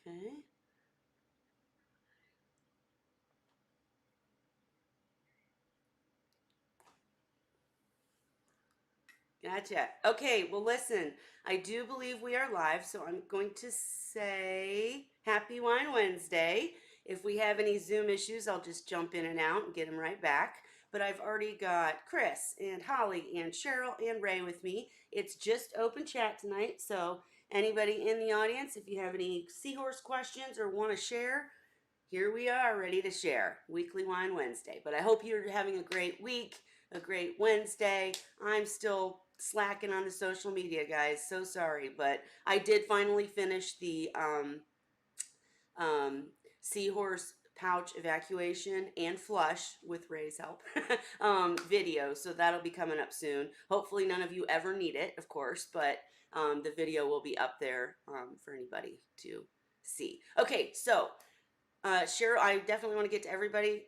Okay. Gotcha. Okay, well, listen, I do believe we are live, so I'm going to say Happy Wine Wednesday. If we have any Zoom issues, I'll just jump in and out and get them right back. But I've already got Chris and Holly and Cheryl and Ray with me. It's just open chat tonight, so anybody in the audience, if you have any Seahorse questions or want to share, here we are ready to share Weekly Wine Wednesday. But I hope you're having a great week, a great Wednesday. I'm still slacking on the social media, guys. So sorry, but I did finally finish the Seahorse pouch evacuation and flush with Ray's help video. So that'll be coming up soon. Hopefully none of you ever need it, of course, but the video will be up there for anybody to see. Okay, so Cheryl, I definitely want to get to everybody.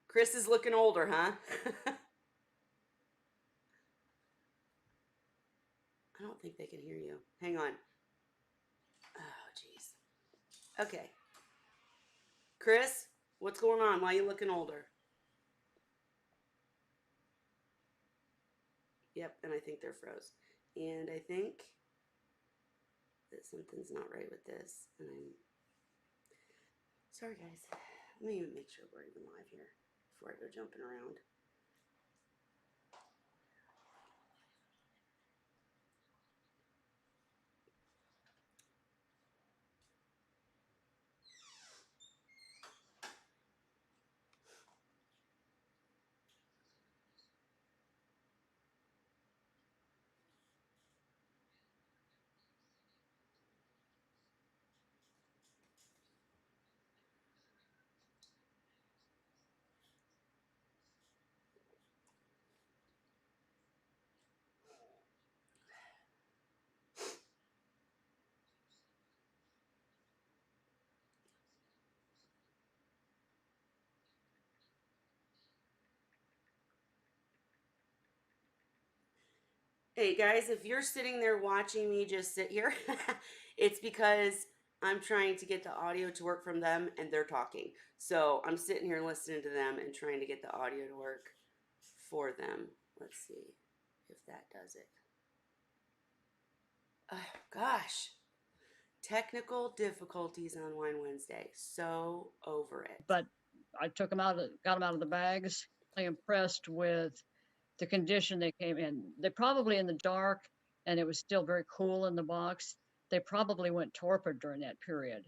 Chris is looking older, huh? I don't think they can hear you. Hang on. Oh, jeez. Okay. Chris, what's going on? Why are you looking older? Yep, and I think they're froze. And I think that something's not right with this. And I'm sorry, guys. Let me make sure we're even live here before I go jumping around. Hey guys, if you're sitting there watching me just sit here, it's because I'm trying to get the audio to work from them and they're talking. So I'm sitting here listening to them and trying to get the audio to work for them. Let's see if that does it. Oh, gosh. Technical difficulties on Wine Wednesday. So over it. But I took them out, got them out of the bags. I'm impressed with the condition they came in. They're probably in the dark and it was still very cool in the box. They probably went torpid during that period.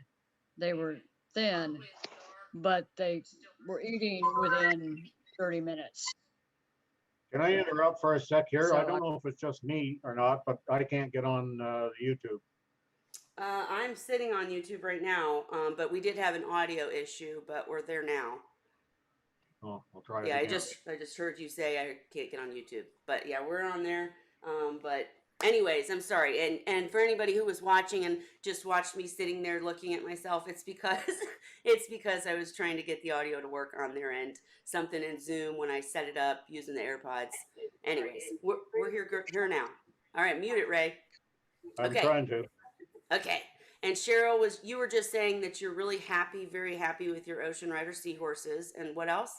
They were thin, but they were eating within 30 minutes. Can I interrupt for a sec here? So I don't know if it's just me or not, but I can't get on YouTube. I'm sitting on YouTube right now, but we did have an audio issue, but we're there now. Oh, I'll try it Yeah, again. I just heard you say I can't get on YouTube, but yeah, we're on there. But anyways, I'm sorry, and for anybody who was watching and just watched me sitting there looking at myself, it's because it's because I was trying to get the audio to work on their end. Something in Zoom when I set it up using the AirPods. Anyways, we're here now. All right, mute it, Ray. I'm Okay. trying to. Okay. And Cheryl, you were just saying that you're really happy, very happy with your Ocean Rider seahorses. And what else?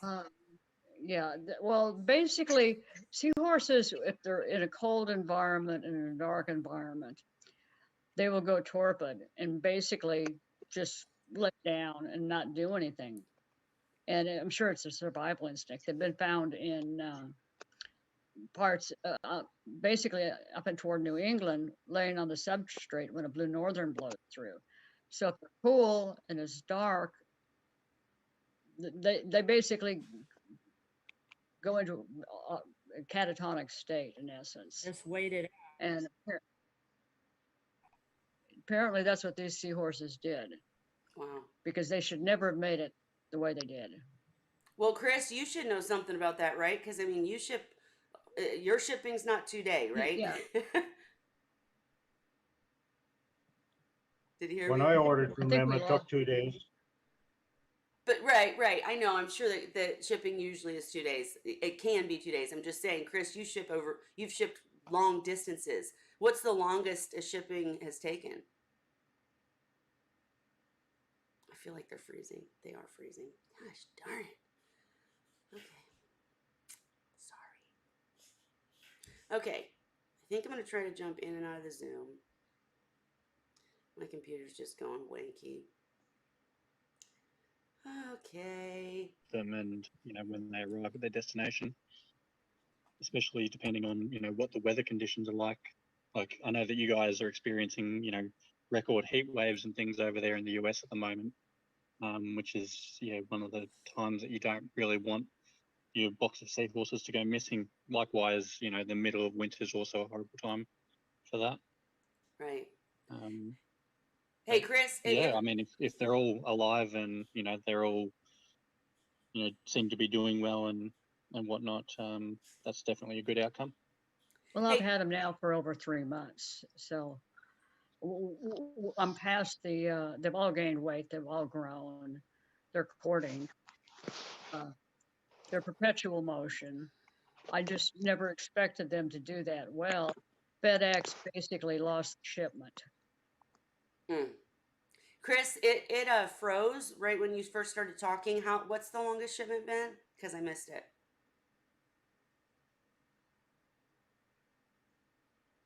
Yeah, well, basically, seahorses, if they're in a cold environment and in a dark environment, they will go torpid and basically just let down and not do anything. And I'm sure it's a survival instinct. They've been found in parts, basically up and toward New England, laying on the substrate when a blue northern blows through. So if it's cool and it's dark, they basically go into a catatonic state in essence. Just waited. And apparently that's what these seahorses did. Wow. Because they should never have made it the way they did. Well, Chris, you should know something about that, right? Because I mean, you ship, your shipping's not 2-day, right? Yeah. Did you hear When me? I ordered from them, it took 2 days. But right. I know. I'm sure that shipping usually is 2 days. It can be 2 days. I'm just saying, Chris, you've shipped long distances. What's the longest a shipping has taken? feel like they're freezing. They are freezing. Gosh darn it. Okay. Sorry. Okay. I think I'm going to try to jump in and out of the Zoom. My computer's just going wanky. Okay. Them and, you know, when they arrive at their destination, especially depending on, you know, what the weather conditions are like. Like, I know that you guys are experiencing, you know, record heat waves and things over there in the US at the moment, which is, yeah, one of the times that you don't really want your box of seahorses to go missing. Likewise, you know, the middle of winter is also a horrible time for that. Right. Um, Hey, Chris. yeah, I mean, if they're all alive and, you know, they're all, you know, seem to be doing well and whatnot, that's definitely a good outcome. Well, I've had them now for over 3 months, so I'm past the. They've all gained weight. They've all grown. They're courting. They're perpetual motion. I just never expected them to do that well. FedEx basically lost the shipment. Chris, it froze right when you first started talking. What's the longest shipment been? Because I missed it.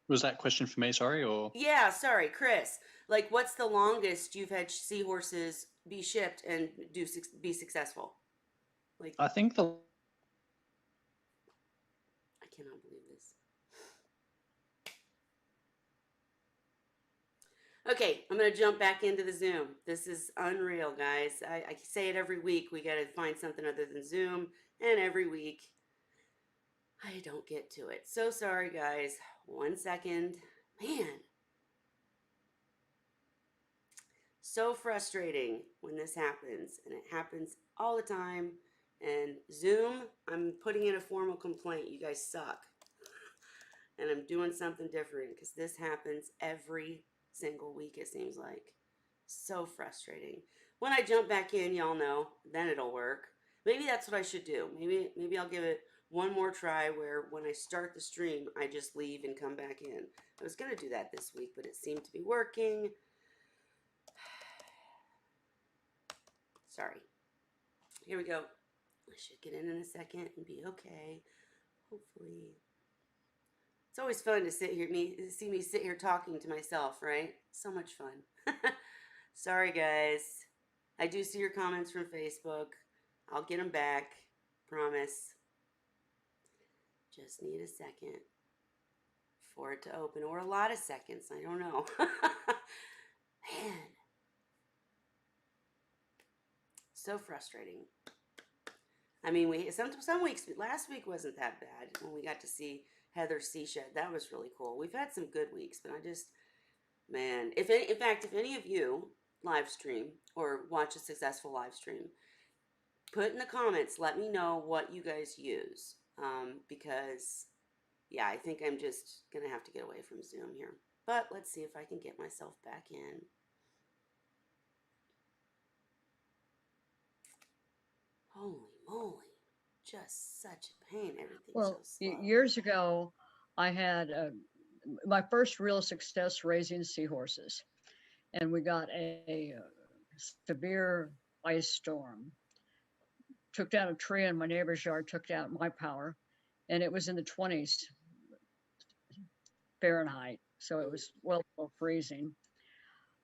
Was that question for me, sorry, or? Yeah, sorry, Chris. Like, what's the longest you've had seahorses be shipped and be successful? Like, I think the I cannot believe this. Okay, I'm going to jump back into the Zoom. This is unreal, guys. I say it every week. We got to find something other than Zoom. And every week, I don't get to it. So sorry, guys. 1 second. Man. So frustrating when this happens. And it happens all the time. And Zoom, I'm putting in a formal complaint. You guys suck. And I'm doing something different because this happens every single week, it seems like. So frustrating. When I jump back in, y'all know, then it'll work. Maybe that's what I should do. Maybe I'll give it one more try where when I start the stream, I just leave and come back in. I was going to do that this week, but it seemed to be working. Sorry. Here we go. I should get in a second and be okay. Hopefully. It's always fun to see me sit here talking to myself, right? So much fun. Sorry, guys. I do see your comments from Facebook. I'll get them back. Promise. Just need a second for it to open, or a lot of seconds. I don't know. Man. So frustrating. I mean, some weeks, last week wasn't that bad when we got to see Heather's Sea Shed. That was really cool. We've had some good weeks, but man, in fact, if any of you live stream or watch a successful live stream, put in the comments, let me know what you guys use. Because, yeah, I think I'm just going to have to get away from Zoom here. But let's see if I can get myself back in. Holy moly. Just such a pain. Everything's so slow. Years ago, I had my first real success raising seahorses. And we got a severe ice storm. Took down a tree in my neighbor's yard, took down my power. And it was in the 20s Fahrenheit. So it was well below freezing.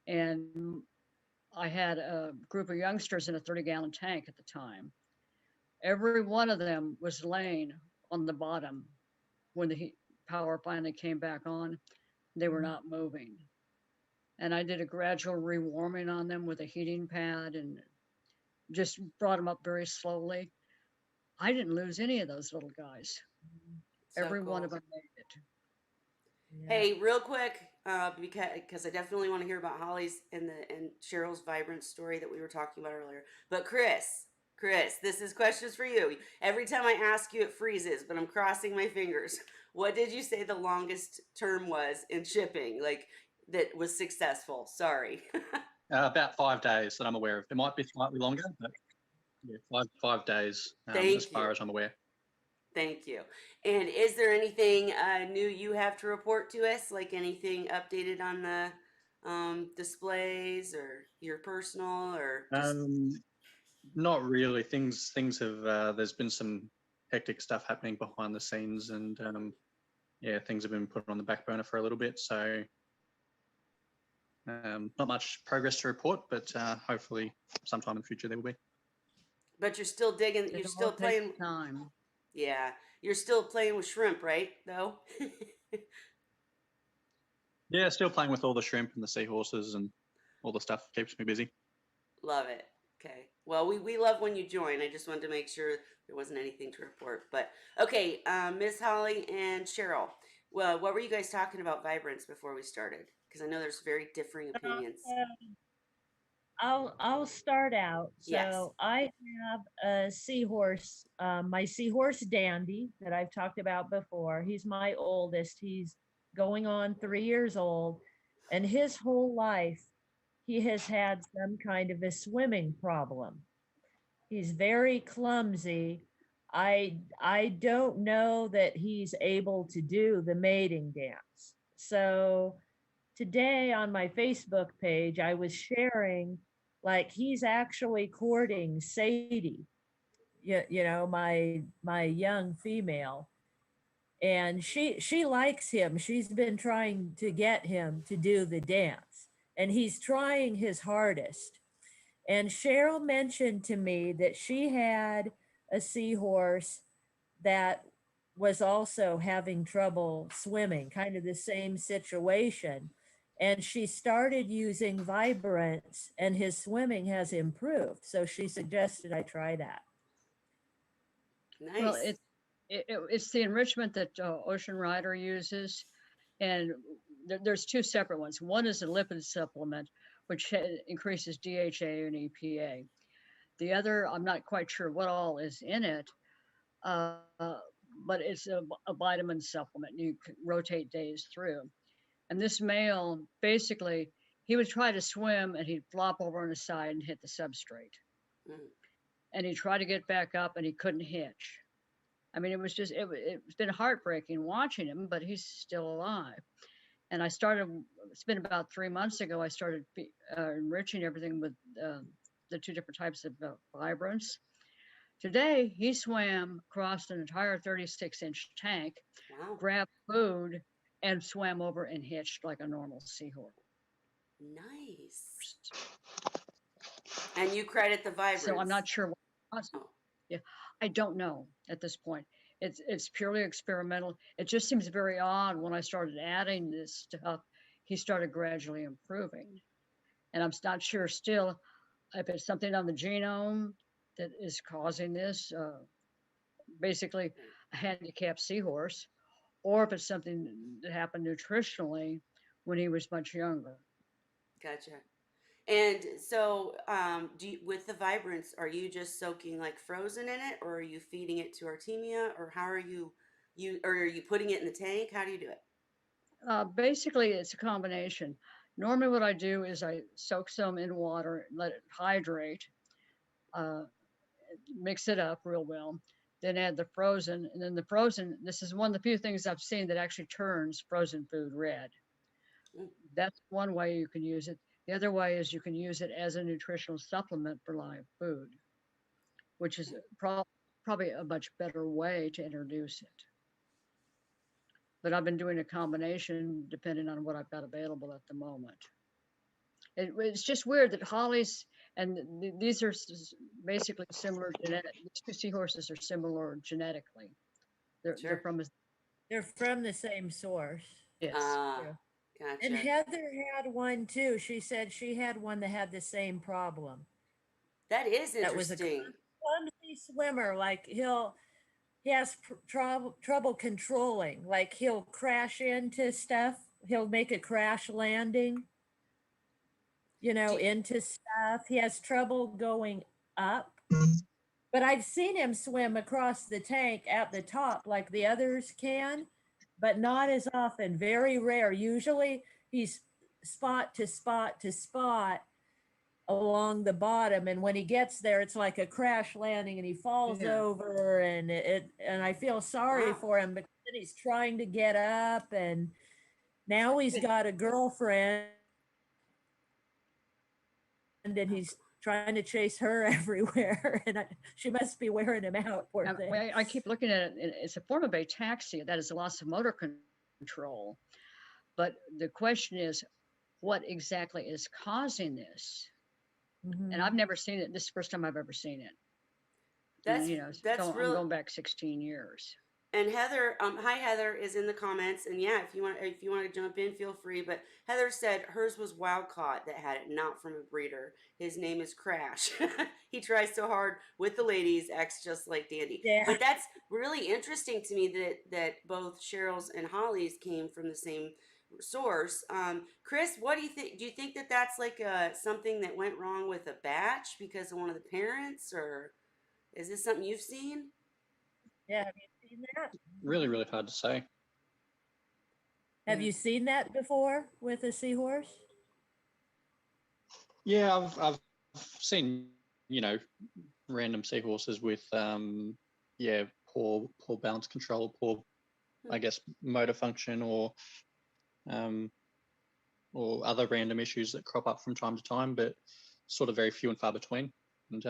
And I had a group of youngsters in a 30-gallon tank at the time. Every one of them was laying on the bottom when the heat power finally came back on. They were not moving. And I did a gradual rewarming on them with a heating pad and just brought them up very slowly. I didn't lose any of those little guys. So Every cool. one of them made it. Yeah. Hey, real quick, because I definitely want to hear about Holly's and Cheryl's vibrant story that we were talking about earlier. But Chris, this is questions for you. Every time I ask you, it freezes, but I'm crossing my fingers. What did you say the longest term was in shipping? Like, that was successful? Sorry. About 5 days that I'm aware of. It might be slightly longer, but yeah, 5 days as far as I'm aware. Thank you. And is there anything new you have to report to us? Like anything updated on the displays or your personal or just Not really. Things have there's been some hectic stuff happening behind the scenes, and yeah, things have been put on the back burner for a little bit. So not much progress to report, but hopefully sometime in the future there will be. but you're still digging, It you're all still takes playing, time. yeah, you're still playing with shrimp, right? Though? Yeah, still playing with all the shrimp and the seahorses and all the stuff keeps me busy. Love it. Okay. Well, we love when you join. I just wanted to make sure there wasn't anything to report. But okay, Miss Holly and Cheryl. Well, what were you guys talking about vibrance before we started? Because I know there's very differing opinions. I'll start out. Yes. So I have a seahorse, my seahorse Dandy that I've talked about before. He's my oldest. He's going on 3 years old, and his whole life he has had some kind of a swimming problem. He's very clumsy. I don't know that he's able to do the mating dance. So today on my Facebook page, I was sharing like he's actually courting Sadie, my young female, and she likes him. She's been trying to get him to do the dance, and he's trying his hardest. And Cheryl mentioned to me that she had a seahorse that was also having trouble swimming, kind of the same situation. And she started using vibrance, and his swimming has improved. So she suggested I try that. Well, Nice. it's the enrichment that Ocean Rider uses, and there's two separate ones. One is a lipid supplement, which increases DHA and EPA. The other, I'm not quite sure what all is in it, uh, but it's a vitamin supplement. You can rotate days through. And this male, basically, he would try to swim and he'd flop over on his side and hit the substrate. Mm. And he'd try to get back up and he couldn't hitch. I mean, it's been heartbreaking watching him, but he's still alive. And it's been about 3 months ago, I started enriching everything with the two different types of vibrance. Today, he swam across an entire 36-inch tank, Wow. grabbed food, and swam over and hitched like a normal seahorse. Nice. And you credit the vibrance. So I'm not sure what caused it. Oh. Yeah, I don't know at this point. It's purely experimental. It just seems very odd when I started adding this stuff, he started gradually improving. And I'm not sure still if it's something on the genome that is causing this, basically a handicapped seahorse, or if it's something that happened nutritionally when he was much younger. Gotcha. And so, with the vibrance, are you just soaking like frozen in it, or are you feeding it to Artemia, or how are or are you putting it in the tank? How do you do it? Basically, it's a combination. Normally, what I do is I soak some in water, let it hydrate, uh, mix it up real well, then add the frozen. And then the frozen, this is one of the few things I've seen that actually turns frozen food red. Mm. That's one way you can use it. The other way is you can use it as a nutritional supplement for live food, which is probably a much better way to introduce it. But I've been doing a combination depending on what I've got available at the moment. It's just weird that Hollies and these are basically similar genetic. These two seahorses are similar genetically. They're Sure. They're from the same source. yes. Yeah. Gotcha. And Heather had one too. She said she had one that had the same problem. That is That was a interesting. clumsy swimmer. Like he has trouble controlling. Like he'll crash into stuff. He'll make a crash landing, into stuff. He has trouble going up. But I've seen him swim across the tank at the top like the others can, but not as often. Very rare. Usually he's spot to spot to spot along the bottom, and when he gets there it's like a crash landing and he falls Yeah. over, and I feel sorry Wow. for him because he's trying to get up, and now he's got a girlfriend and he's trying to chase her everywhere, and she must be wearing him out, poor thing. I keep looking at it. It's a form of ataxia, that is a loss of motor control. But the question is, what exactly is causing this? And I've never seen it. This is the first time I've ever seen it. That's I'm going back 16 years. And Heather, hi Heather, is in the comments, and yeah, if you want to jump in, feel free. But Heather said hers was wild caught that had it, not from a breeder. His name is Crash. He tries so hard with the ladies, acts just like Dandy. Yeah. But that's really interesting to me that both Cheryl's and Holly's came from the same source. Chris, what do you think? Do you think that that's like something that went wrong with a batch because of one of the parents, or is this something you've seen? Yeah, have you seen that? Really, really hard to say. Have you seen that before with a seahorse? Yeah, I've seen, random seahorses with poor balance control, poor, I guess, motor function, or other random issues that crop up from time to time, but sort of very few and far between. And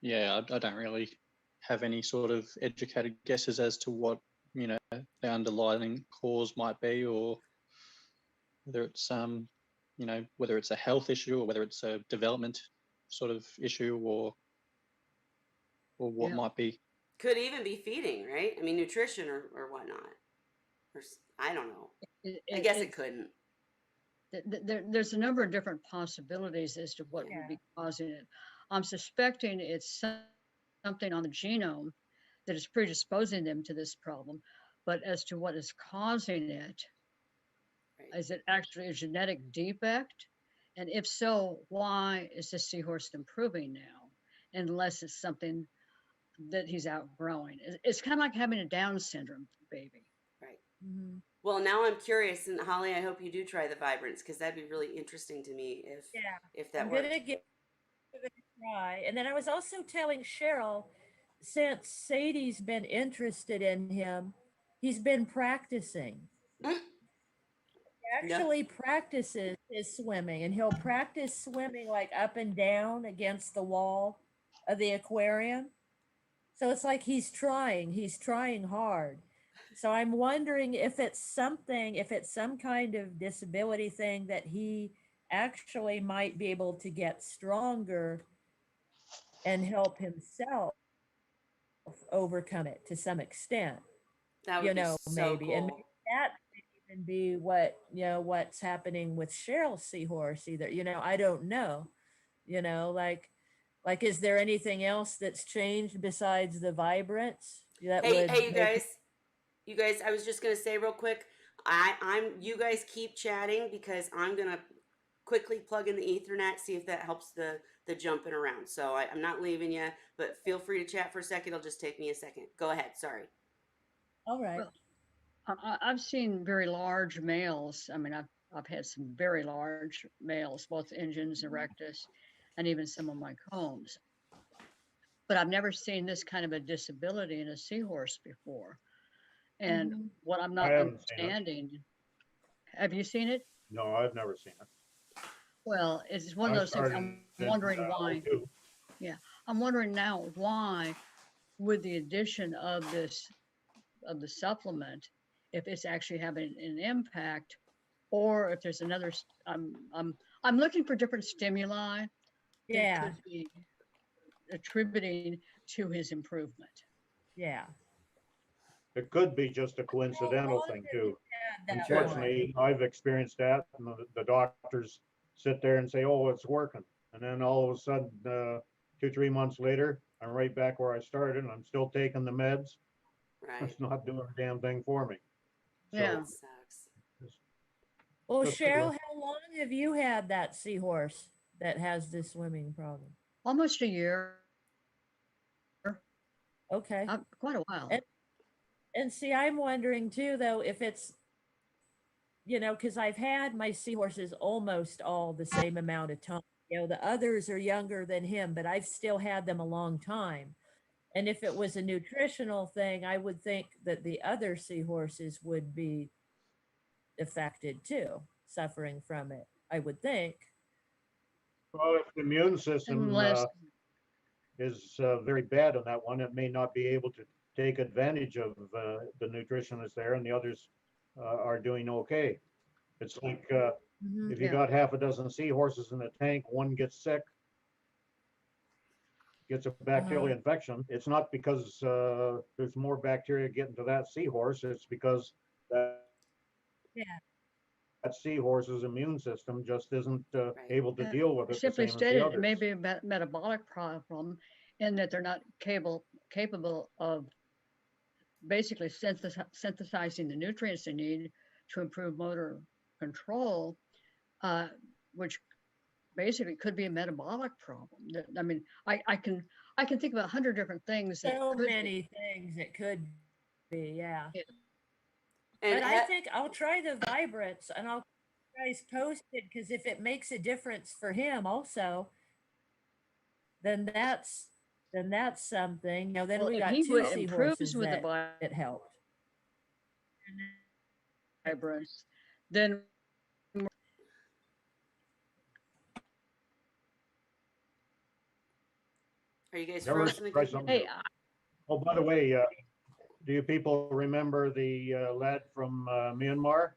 I don't really have any sort of educated guesses as to what the underlying cause might be, or whether it's whether it's a health issue or whether it's a development sort of issue, or what might be. Could even be feeding, right? I mean, nutrition or whatnot. Or I don't know. I guess it couldn't. There's a number of different possibilities as to what would be causing it. I'm suspecting it's something on the genome that is predisposing them to this problem, but as to what is causing it, is it actually a genetic defect? And if so, why is the seahorse improving now? Unless it's something that he's outgrowing. It's kind of like having a Down syndrome baby. Right. Mm-hmm. Well, now I'm curious, and Holly, I hope you do try the Vibrance, because that'd be really interesting to me if that worked. I'm gonna give it a try. And then I was also telling Cheryl, since Sadie's been interested in him, he's been practicing. He actually practices his swimming, and he'll practice swimming like up and down against the wall of the aquarium. So it's like he's trying hard. So I'm wondering if it's some kind of disability thing that he actually might be able to get stronger and help himself overcome it to some extent. That would be so maybe. cool. And maybe that could even be what's happening with Cheryl's seahorse either. I don't know. Like is there anything else that's changed besides the vibrance? Hey, you guys, I was just gonna say real quick, you guys keep chatting, because I'm gonna quickly plug in the Ethernet, see if that helps the jumping around. So I'm not leaving you, but feel free to chat for a second. It'll just take me a second. Go ahead. Sorry. All right. Well, I've seen very large males. I mean, I've had some very large males, both Injuns, Erectus, and even some of my combs. But I've never seen this kind of a disability in a seahorse before. And what I'm not understanding, have you seen it? No, I've never seen it. Well, it's one of those things. I'm wondering why. Yeah, I'm wondering now why, with the addition of the supplement, if it's actually having an impact, or if there's another. I'm looking for different stimuli. That could be attributing to his improvement. Yeah. It could be just a coincidental thing too. Unfortunately, I've experienced that, and the doctors sit there and say, "Oh, it's working," and then all of a sudden, 2-3 months later, I'm right back where I started, and I'm still taking the meds. Right. It's not doing a damn thing for me. Yeah. That sucks. Well, Cheryl, how long have you had that seahorse that has this swimming problem? Almost a year. Okay. Quite a while. And see, I'm wondering too, though, if it's, because I've had my seahorses almost all the same amount of time. The others are younger than him, but I've still had them a long time. And if it was a nutritional thing, I would think that the other seahorses would be affected too, suffering from it, I would think. Well, if the immune system unless, is very bad on that one, it may not be able to take advantage of the nutrition that's there, and the others are doing okay. It's like Mhm. if you yeah, got half a dozen seahorses in a tank, one gets sick, gets a bacterial Uh-huh. infection. It's not because there's more bacteria getting to that seahorse. It's because that Yeah. that seahorse's immune system just isn't Right. able to deal with it the simply same as the stated, it may others. be a metabolic problem in that they're not capable of basically synthesizing the nutrients they need to improve motor control, uh, which basically could be a metabolic problem. I mean, I can think of 100 different things that So could be. many things it could be, yeah. Yeah. And But I think I'll try the vibrance and I'll keep you guys posted because if it makes a difference for him also, then that's something. Then Well, we if got he two improves seahorses with the that it helped. vibrance, then are you guys Never frozen try again? something hey, new. Oh, by the way, do you people remember the lad from Myanmar?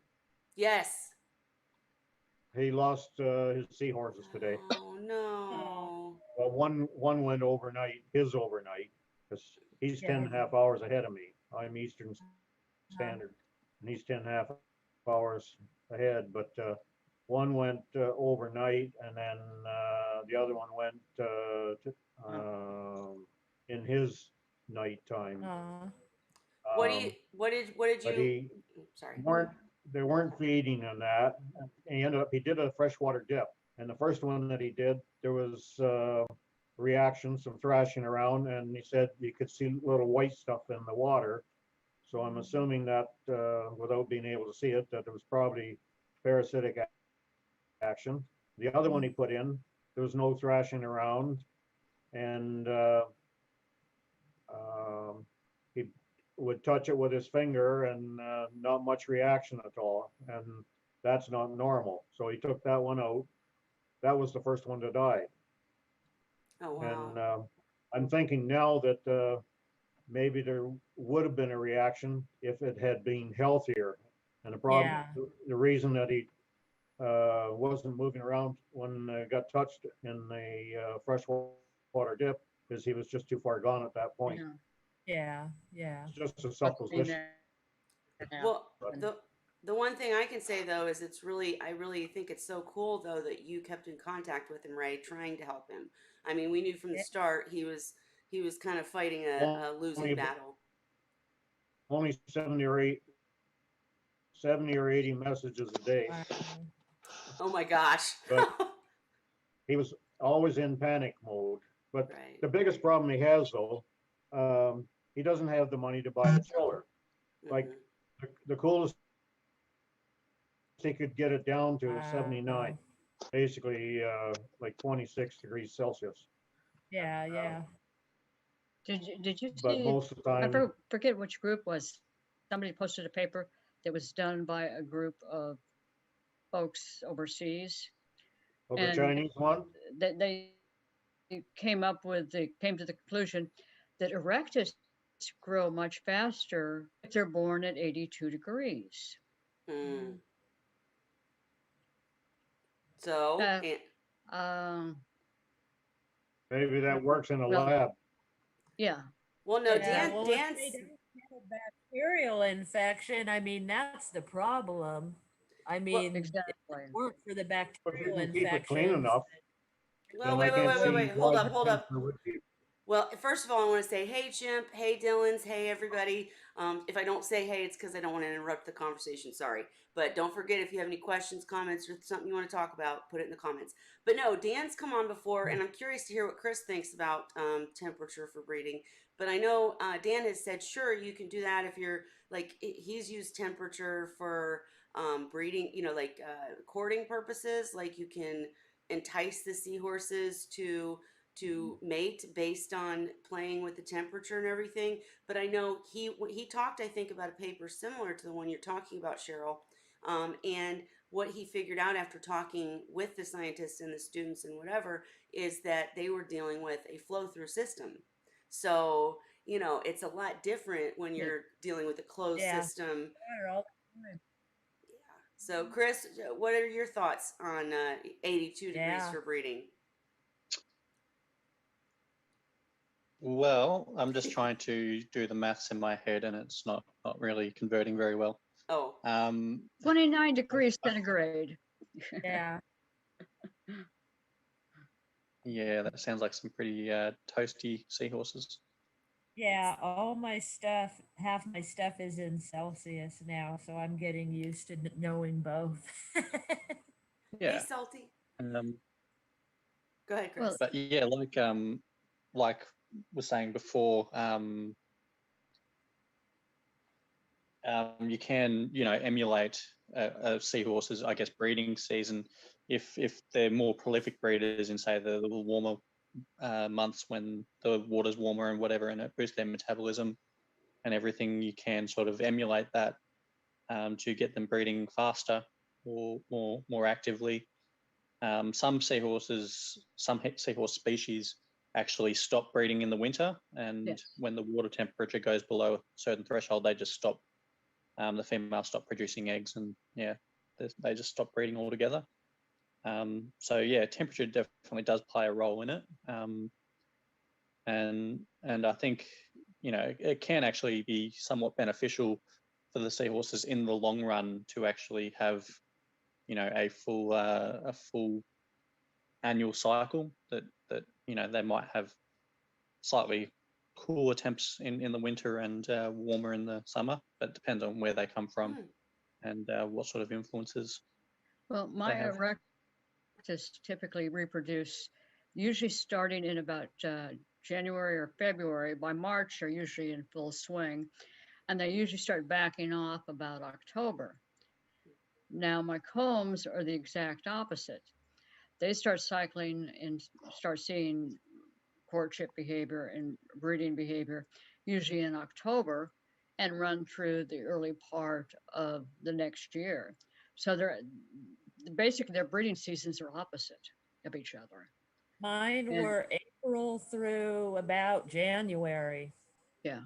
Yes. He lost his seahorses today. Oh Oh, no. Well, one went overnight, his overnight, because he's 10 and yeah. a half hours ahead of me. I'm Eastern Uh, Standard, and he's 10 and a half hours ahead. But one went overnight, and then the other one went in his nighttime. uh, What did But you he sorry. weren't they weren't feeding on that. He did a freshwater dip, and the first one that he did, there was reaction, some thrashing around, and he said you could see little white stuff in the water. So I'm assuming that without being able to see it, that it was probably parasitic action. The other one he put in, there was no thrashing around, and um, he would touch it with his finger and not much reaction at all. And that's not normal. So he took that one out. That was the first one to die. Oh wow. And I'm thinking now that maybe there would have been a reaction if it had been healthier. And the problem, yeah. the reason that he wasn't moving around when got touched in the freshwater dip is he was just too far gone at that point. yeah, Yeah. Yeah. It's just a I've seen supposition. that Well, happen. the one thing I can say though is I really think it's so cool though that you kept in contact with him, Ray, trying to help him. I mean, we knew from the Yeah. start he was kind of fighting a losing Only, battle. only 70 or 80 messages a day, Wow. Oh my gosh. but he was always in panic mode. But Right. the biggest problem he has though, he doesn't have the money to buy a chiller. Like Mhm. the coolest he could get it down to is Wow. 79, basically like 26 degrees Celsius. Yeah. Yeah. Did you But see? most of the I time, forget which group was. Somebody posted a paper that was done by a group of folks overseas, of the and Chinese one, they came to the conclusion that erectus grow much faster if they're born at 82 degrees. Mm. So, Uh, and um, maybe that works in a well, lab. yeah, well, no, Yeah. Well, if they Dan's don't have a bacterial infection, I mean, that's the problem. I well, mean, if it exactly. weren't for the If you bacterial can keep it clean infections, enough, well, then I can't see hold why up, the hold up. cancer would be. Well, first of all, I want to say, hey, Chimp, hey, Dylan's, hey, everybody. If I don't say hey, it's because I don't want to interrupt the conversation. Sorry. But don't forget, if you have any questions, comments, or something you want to talk about, put it in the comments. But no, Dan's come on before, and I'm curious to hear what Chris thinks about temperature for breeding. But I know Dan has said, sure, you can do that if you're like, he's used temperature for breeding, like courting purposes. Like you can entice the seahorses to mate based on playing with the temperature and everything. But I know he talked, I think, about a paper similar to the one you're talking about, Cheryl. And what he figured out after talking with the scientists and the students and whatever is that they were dealing with a flow through system. So, it's a lot different when Yeah. you're dealing with a closed Yeah. system. Water all the time. Yeah. So, Chris, what are your thoughts on 82 degrees Yeah. for breeding? Well, I'm just trying to do the maths in my head, and it's not really converting very well. Oh, 29 degrees centigrade. Yeah. Yeah, that sounds like some pretty toasty seahorses. Yeah, all my stuff, half my stuff is in Celsius now, so I'm getting used to knowing both. hey, Yeah. Salty. Um, Go ahead, Chris. Well, but yeah, like was saying before, you can, emulate a seahorse's, I guess, breeding season if they're more prolific breeders in, say, the warmer months when the water's warmer and whatever, and it boosts their metabolism and everything. You can sort of emulate that to get them breeding faster or more actively. Some seahorse species actually stop breeding in the winter, and yes. when the water temperature goes below a certain threshold, they just stop. The females stop producing eggs, and yeah, they just stop breeding altogether. So yeah, temperature definitely does play a role in it, and I think it can actually be somewhat beneficial for the seahorses in the long run to actually have a full annual cycle that they might have slightly cooler temps in the winter and warmer in the summer, but it depends on where they come from Hmm. and what sort of influences Well, they my have. erectus typically reproduce usually starting in about January or February. By March, they're usually in full swing, and they usually start backing off about October. Now, my combs are the exact opposite. They start cycling and start seeing courtship behavior and breeding behavior usually in October and run through the early part of the next year. So they're basically their breeding seasons are opposite of each other. Mine And were April through about January. yeah,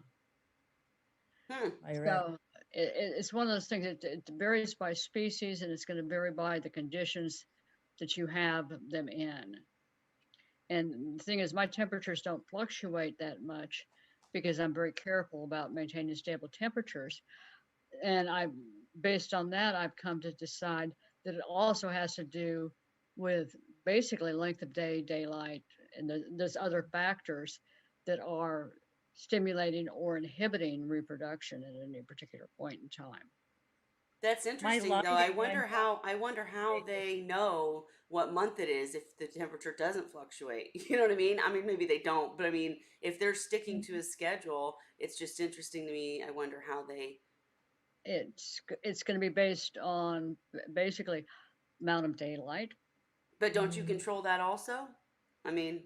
Hmm. I reckon. so it's one of those things that it varies by species and it's going to vary by the conditions that you have them in. And the thing is, my temperatures don't fluctuate that much because I'm very careful about maintaining stable temperatures. And based on that, I've come to decide that it also has to do with basically length of day, daylight, and there's other factors that are stimulating or inhibiting reproduction at any particular point in time. That's My interesting, though. lighting went I wonder how they know what month it is if the temperature doesn't fluctuate. You know what I mean? I mean, maybe they don't, but I mean, if they're sticking to a schedule, it's just interesting to me. I wonder how they. It's going to be based on basically amount of daylight. But don't you Mm, control that also? I mean,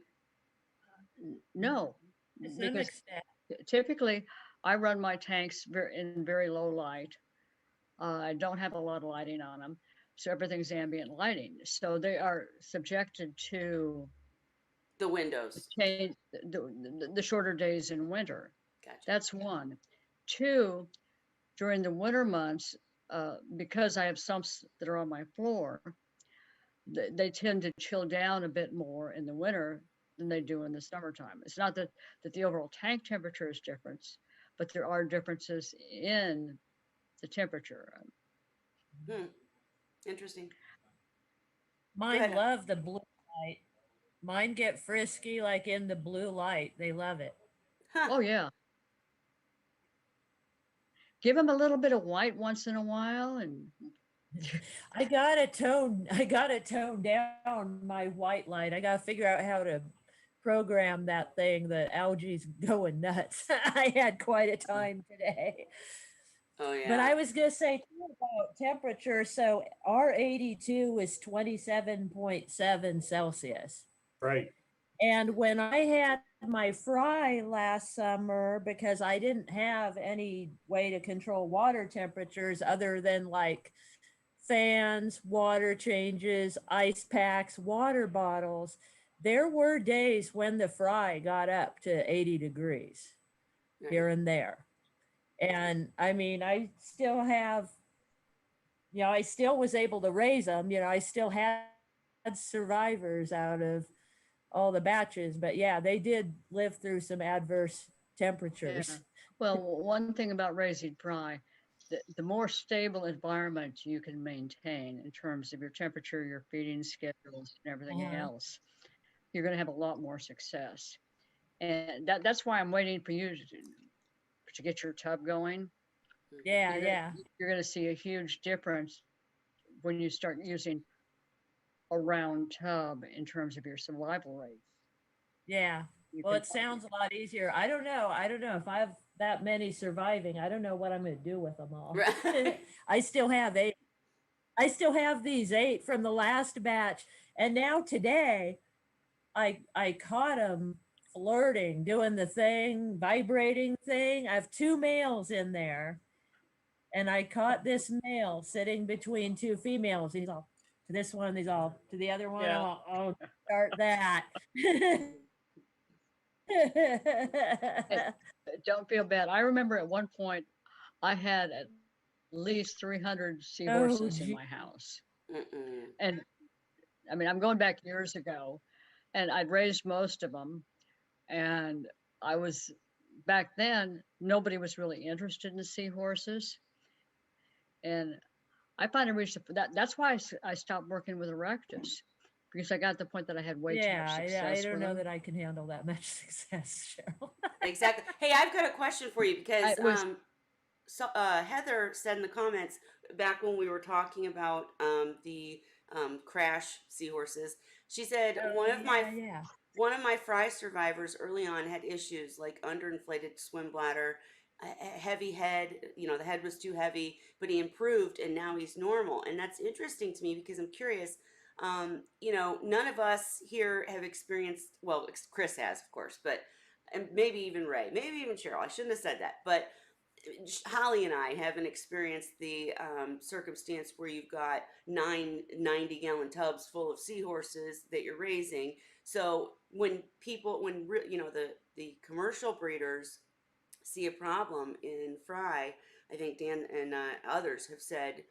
No, to some because extent. typically I run my tanks in very low light. I don't have a lot of lighting on them, so everything's ambient lighting. So they are subjected to the windows. change the shorter days in winter. Gotcha. That's one. Two, during the winter months, because I have sumps that are on my floor, they tend to chill down a bit more in the winter than they do in the summertime. It's not that the overall tank temperature is different, but there are differences in the temperature. Hmm. Interesting. Go Mine ahead. love the blue light. Mine get frisky like in the blue light. They love it. Huh. Oh yeah, give them a little bit of white once in a while, and I gotta tone down my white light. I gotta figure out how to program that thing. The algae's going nuts. I had quite a time today. Oh But yeah. I was gonna say too about temperature. So R82 is 27.7 Celsius. Right. And when I had my fry last summer, because I didn't have any way to control water temperatures other than like fans, water changes, ice packs, water bottles. There were days when the fry got up to 80 degrees here Right. and there. And I mean, I still have, I still was able to raise them. I still had survivors out of all the batches, but yeah, they did live through some adverse Yeah. temperatures. Well, one thing about raising fry, the more stable environment you can maintain in terms of your temperature, your feeding schedules, and everything Uh-huh. else, you're going to have a lot more success. And that's why I'm waiting for you to get your tub going. Yeah, You're gonna, yeah, you're going to see a huge difference when you start using a round tub in terms of your survival rate. yeah. You Well, can, it sounds a lot easier. I don't know. I don't know if I have that many surviving. I don't know what I'm going to do with them all. Right. I still have 8. I still have these 8 from the last batch. And now today, I caught them flirting, doing the thing, vibrating thing. I have 2 males in there, and I caught this male sitting between 2 females. He's all to this one, he's all to the other one. I'm yeah. all, oh, start that. And don't feel bad. I remember at one point I had at least 300 Oh, seahorses in gee. my house. Mm-mm. And I mean, I'm going back years ago, and I'd raised most of them. And I was back then, nobody was really interested in seahorses. And I finally reached that. That's why I stopped working with Erectus because I got to the point that I had way too much I success don't with know them. that I can handle that much success, Cheryl. Exactly. Hey, I've got a question for you because I was, so Heather said in the comments back when we were talking about the crash seahorses, she said Oh, yeah, yeah. one of my fry survivors early on had issues like underinflated swim bladder, a heavy head. The head was too heavy, but he improved and now he's normal. And that's interesting to me because I'm curious. None of us here have experienced, well, Chris has, of course, but and maybe even Ray, maybe even Cheryl. I shouldn't have said that, but Holly and I haven't experienced the circumstance where you've got 90-gallon tubs full of seahorses that you're raising. So when people, the commercial breeders see a problem in fry, I think Dan and others have said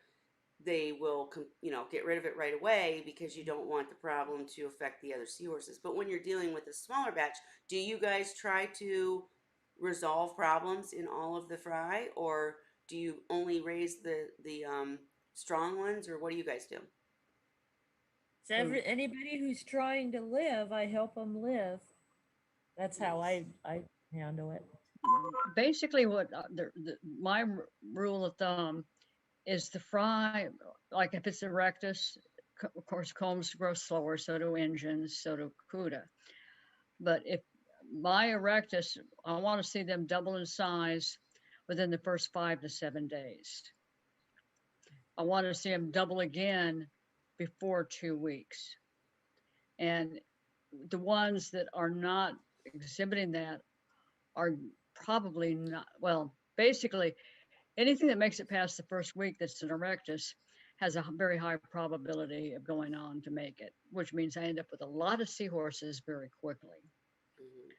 they will, get rid of it right away because you don't want the problem to affect the other seahorses. But when you're dealing with a smaller batch, do you guys try to resolve problems in all of the fry, or do you only raise the strong ones, or what do you guys do? So anybody who's trying to live, I help them live. That's how Nice. I handle it. basically what my rule of thumb is the fry, like if it's Erectus, of course, combs grow slower, so do engines, so do CUDA. But if my Erectus, I want to see them double in size within the first 5 to 7 days. I want to see them double again before 2 weeks. And the ones that are not exhibiting that are probably not, well, basically anything that makes it past the first week that's an Erectus has a very high probability of going on to make it, which means I end up with a lot of seahorses very quickly. Mhm.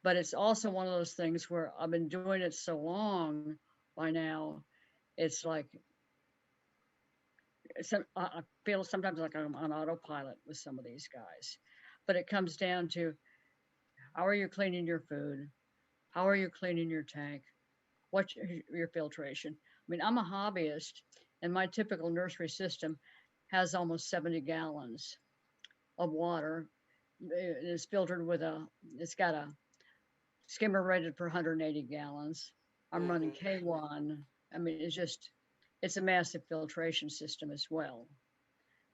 But it's also one of those things where I've been doing it so long by now, it's like I feel sometimes like I'm on autopilot with some of these guys. But it comes down to how are you cleaning your food? How are you cleaning your tank? What's your filtration? I mean, I'm a hobbyist, and my typical nursery system has almost 70 gallons of water. It's filtered with it's got a skimmer rated for 180 gallons. I'm running Mhm. K1. I mean, it's a massive filtration system as well,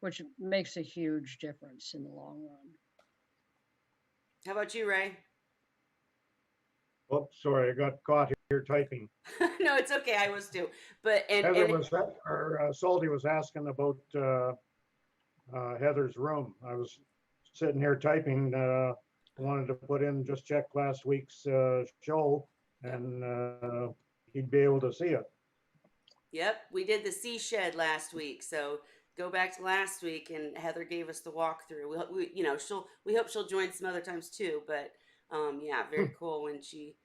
which makes a huge difference in the long run. How about you, Ray? Oh, sorry, I got caught here typing. No, it's okay. I was too. But Heather was, or Salty was asking about Heather's room. I was sitting here typing, wanted to put in, just check last week's show, and he'd be able to see it. Yep, we did the sea shed last week, so go back to last week, and Heather gave us the walkthrough. We hope she'll join some other times too. But yeah, very cool when she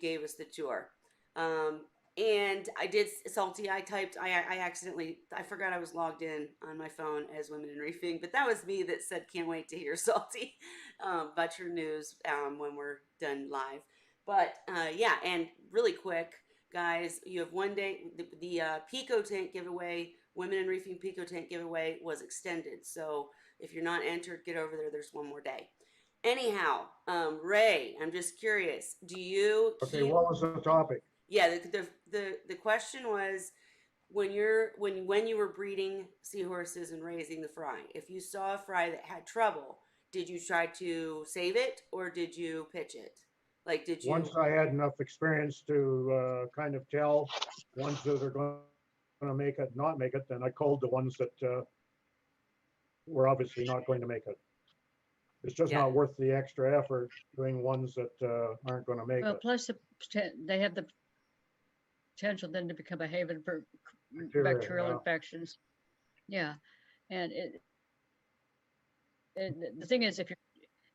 gave us the tour. Um, and I did salty. I accidentally I forgot I was logged in on my phone as Women in Reefing, but that was me that said can't wait to hear Salty about your news when we're done live. But yeah, and really quick guys, you have one day. The Pico tank giveaway, Women in Reefing Pico tank giveaway was extended. So if you're not entered, get over there. There's one more day. Anyhow, Ray, I'm just curious. Do you Okay, keep? what was the topic? Yeah, the question was when you were breeding seahorses and raising the fry. If you saw a fry that had trouble, did you try to save it or did you pitch it? Like, did you? Once I had enough experience to kind of tell ones that are going to make it, not make it, then I called the ones that were obviously not going to make it. It's just Yeah. not worth the extra effort doing ones that aren't going to make Well, it. plus they have the potential then to become a haven for bacterial Yeah. infections. Yeah, and the thing is,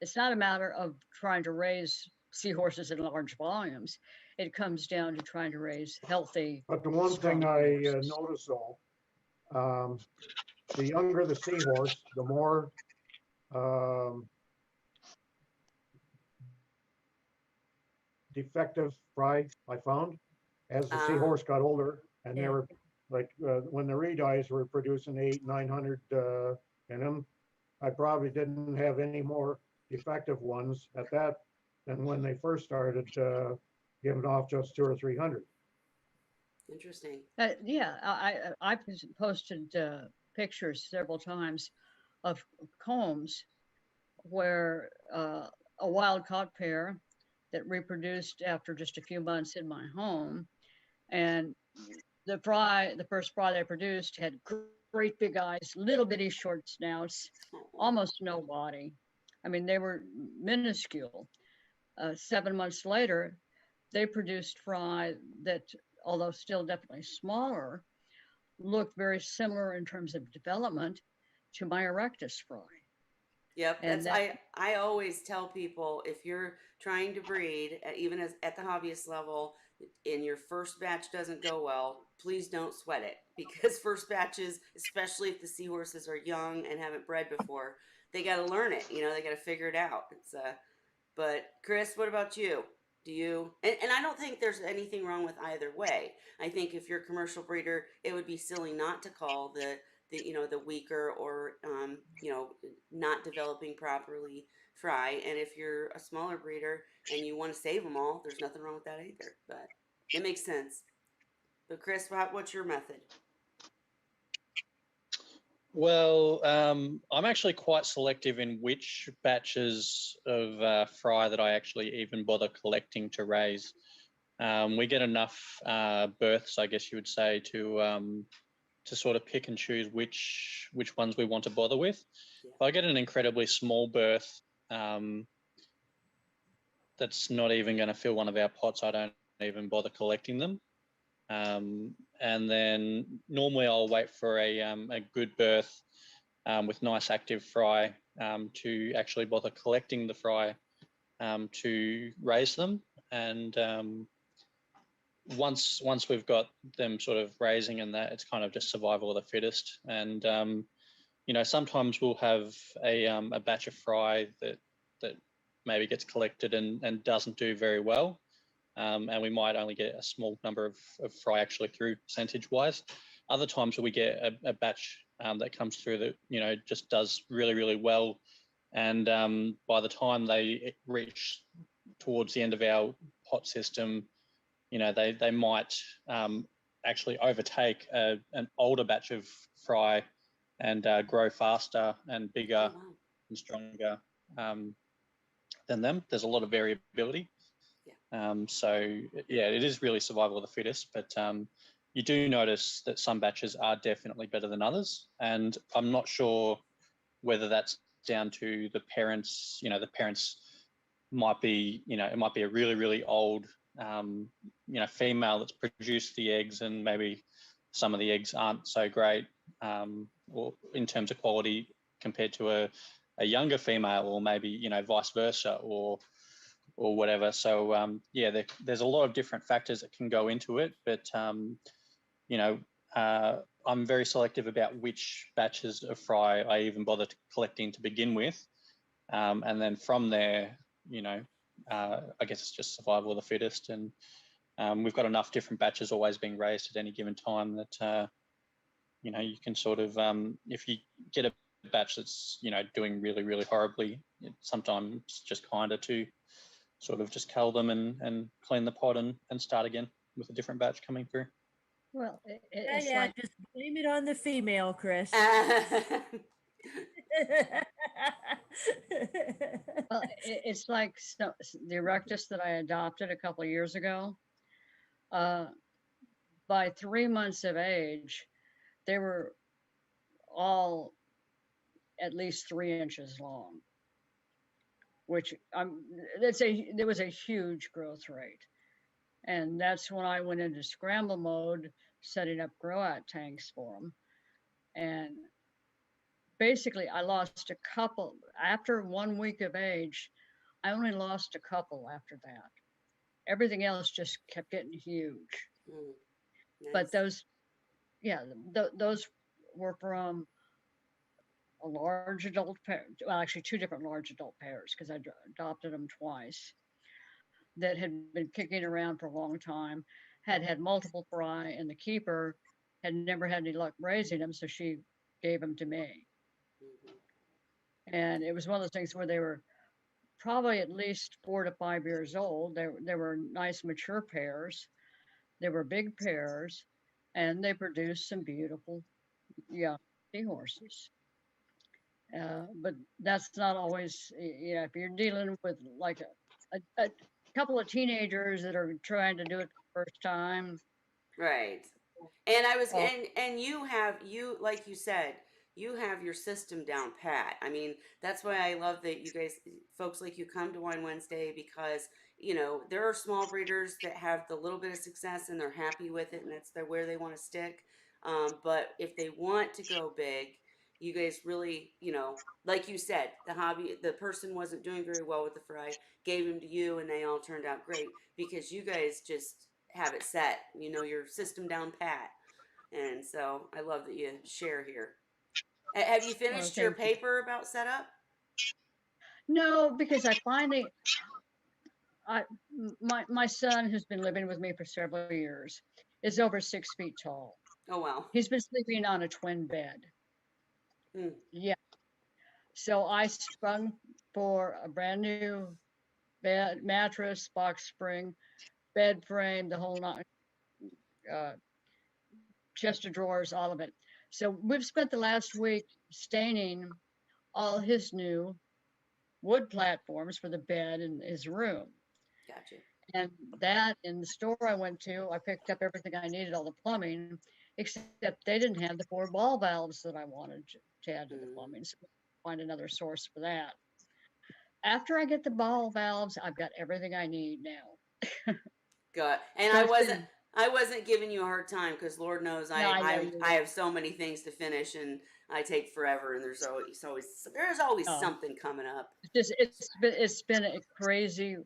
it's not a matter of trying to raise seahorses in large volumes. It comes down to trying to raise healthy. But the one thing strong I horses. noticed though, the younger the seahorse, the more defective fry I found. As the seahorse got older, and they Yeah. were like when the re-dyes were producing 800-900 in them, I probably didn't have any more defective ones at that than when they first started giving off just 200 or 300. Interesting. Yeah, I posted pictures several times of combs where a wild caught pair that reproduced after just a few months in my home, and the first fry they produced had great big eyes, little bitty short snouts, almost no body. I mean, they were minuscule. 7 months later, they produced fry that, although still definitely smaller, looked very similar in terms of development to my erectus fry. Yep, And that's that, I always tell people if you're trying to breed, even as at the hobbyist level, and your first batch doesn't go well, please don't sweat it because first batches, especially if the seahorses are young and haven't bred before, they got to learn it. They got to figure it out. But Chris, what about you? Do you? And I don't think there's anything wrong with either way. I think if you're a commercial breeder, it would be silly not to call the weaker or not developing properly fry. And if you're a smaller breeder and you want to save them all, there's nothing wrong with that either. But it makes sense. But Chris, what's your method? Well, I'm actually quite selective in which batches of fry that I actually even bother collecting to raise. We get enough births, I guess you would say, to sort of pick and choose which ones we want to bother with. Yeah. If I get an incredibly small birth that's not even going to fill one of our pots, I don't even bother collecting them. And then normally I'll wait for a good birth with nice active fry to actually bother collecting the fry to raise them. And once we've got them sort of raising and that, it's kind of just survival of the fittest. And sometimes we'll have a batch of fry that maybe gets collected and doesn't do very well. And we might only get a small number of fry actually through percentage-wise. Other times we get a batch that comes through that just does really, really well, and by the time they reach towards the end of our pot system, they might actually overtake an older batch of fry and grow faster and bigger Oh, wow. and stronger than them. There's a lot of variability. So yeah, it is really survival of the fittest, but you do notice that some batches are definitely better than others. And I'm not sure whether that's down to the parents, the parents might be, it might be a really, really old, female that's produced the eggs and maybe some of the eggs aren't so great, or in terms of quality compared to a younger female, or maybe, you know, vice versa, or whatever. So yeah, there's a lot of different factors that can go into it, but you know, I'm very selective about which batches of fry I even bother collecting to begin with, and then from there, you know, I guess it's just survival of the fittest, and we've got enough different batches always being raised at any given time that you know, you can sort of, if you get a batch that's, you know, doing really, really horribly, sometimes it's just kinder to sort of just cull them and clean the pot and start again with a different batch coming through. Well, Yeah, it's yeah, like, just blame it on the female, Chris. well, it's like the Erectus that I adopted a couple of years ago. By 3 months of age, they were all at least 3 inches long, which there was a huge growth rate. And that's when I went into scramble mode, setting up grow out tanks for them. And basically, I lost a couple after 1 week of age. I only lost a couple after that. Everything else just kept getting huge. Mm, But nice. those, yeah, those were from a large adult pair. Well, actually, two different large adult pairs because I adopted them twice. That had been kicking around for a long time, had multiple fry, and the keeper had never had any luck raising them, so she gave them to me. Mhm. And it was one of those things where they were probably at least 4 to 5 years old. They were nice mature pairs. They were big pairs, and they produced some beautiful young seahorses. But that's not always, you know, if you're dealing with like a couple of teenagers that are trying to do it the first time. Right. And I was Oh, and you like you said, you have your system down pat. I mean, that's why I love that you guys folks like you come to Wine Wednesday because, you know, there are small breeders that have the little bit of success and they're happy with it and that's where they want to stick. But if they want to go big, you guys really, you know, like you said, the person wasn't doing very well with the fry, gave him to you and they all turned out great because you guys just have it set, you know, your system down pat. And so I love that you share here. Have you well, finished your thank you. paper about setup? No, because I, my son who's been living with me for several years is over 6 feet tall. Oh, well. He's been sleeping on a twin bed. Mm. Yeah. So I sprung for a brand new bed, mattress, box spring, bed frame, the whole uh, chest of drawers, all of it. So we've spent the last week staining all his new wood platforms for the bed in his room. Gotcha. And that in the store I went to, I picked up everything I needed, all the plumbing, except they didn't have the 4 ball valves that I wanted to add to the Mm. plumbing. So find another source for that. After I get the ball valves, I've got everything I need now. Good. And So it's been, I wasn't giving you a hard time because Lord knows no, I know you I were. have so many things to finish and I take forever and there's always Oh, something coming up. it's been a crazy.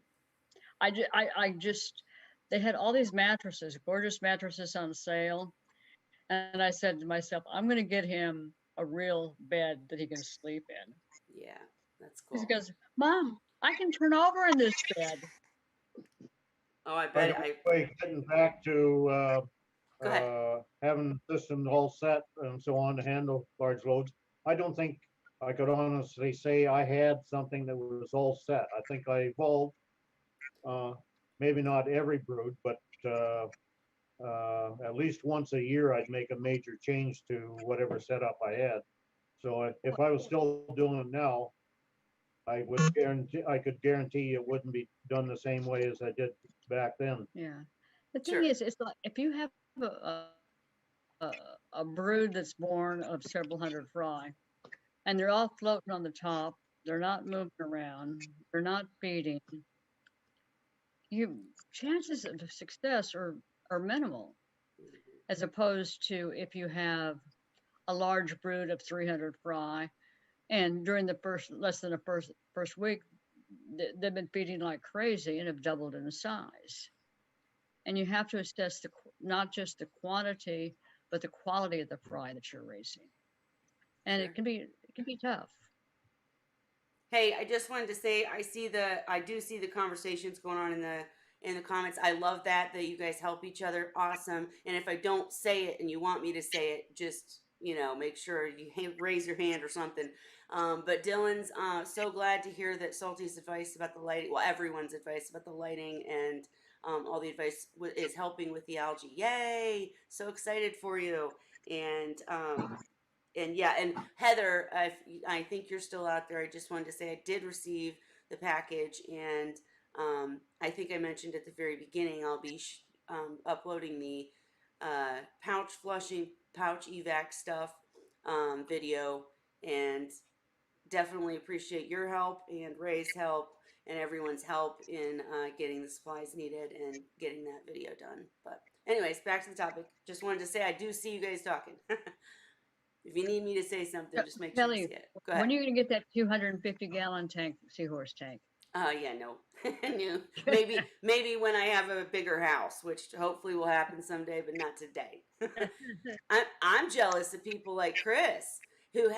I just they had all these mattresses, gorgeous mattresses on sale, and I said to myself, I'm going to get him a real bed that he can sleep in. Yeah, that's He cool. goes, Mom, I can turn over in this bed. Oh, I By bet the I way, getting back to go ahead. having the system all set and so on to handle large loads, I don't think I could honestly say I had something that was all set. I think I evolved, maybe not every brood, but at least once a year, I'd make a major change to whatever setup I had. So if I was still doing it now, I could guarantee it wouldn't be done the same way as I did back then. Yeah. The thing Sure. is, it's like if you have a, a brood that's born of several hundred fry, and they're all floating on the top, they're not moving around, they're not feeding, you chances of success are minimal. as opposed to if you have a large brood of 300 fry, and during the first less than a first week, they've been feeding like crazy and have doubled in size. And you have to assess not just the quantity, but the quality of the fry that you're raising. And Sure. it can be tough. Hey, I just wanted to say I do see the conversations going on in the comments. I love that you guys help each other. Awesome. And if I don't say it and you want me to say it, just make sure you raise your hand or something. But Dylan's so glad to hear that Salty's advice about the lighting, well, everyone's advice about the lighting and all the advice is helping with the algae. Yay! So excited for you. And yeah, and Heather, I think you're still out there. I just wanted to say I did receive the package, and I think I mentioned at the very beginning I'll be uploading the pouch flushing, pouch evac stuff video, and definitely appreciate your help and Ray's help and everyone's help in getting the supplies needed and getting that video done. But anyways, back to the topic. Just wanted to say I do see you guys talking. If you need me to say something, just make sure you Kelly, see it. Go ahead. when are you going to get that 250-gallon tank, Seahorse tank? Yeah, no. No. Maybe when I have a bigger house, which hopefully will happen someday, but not today. I'm jealous of people like Chris who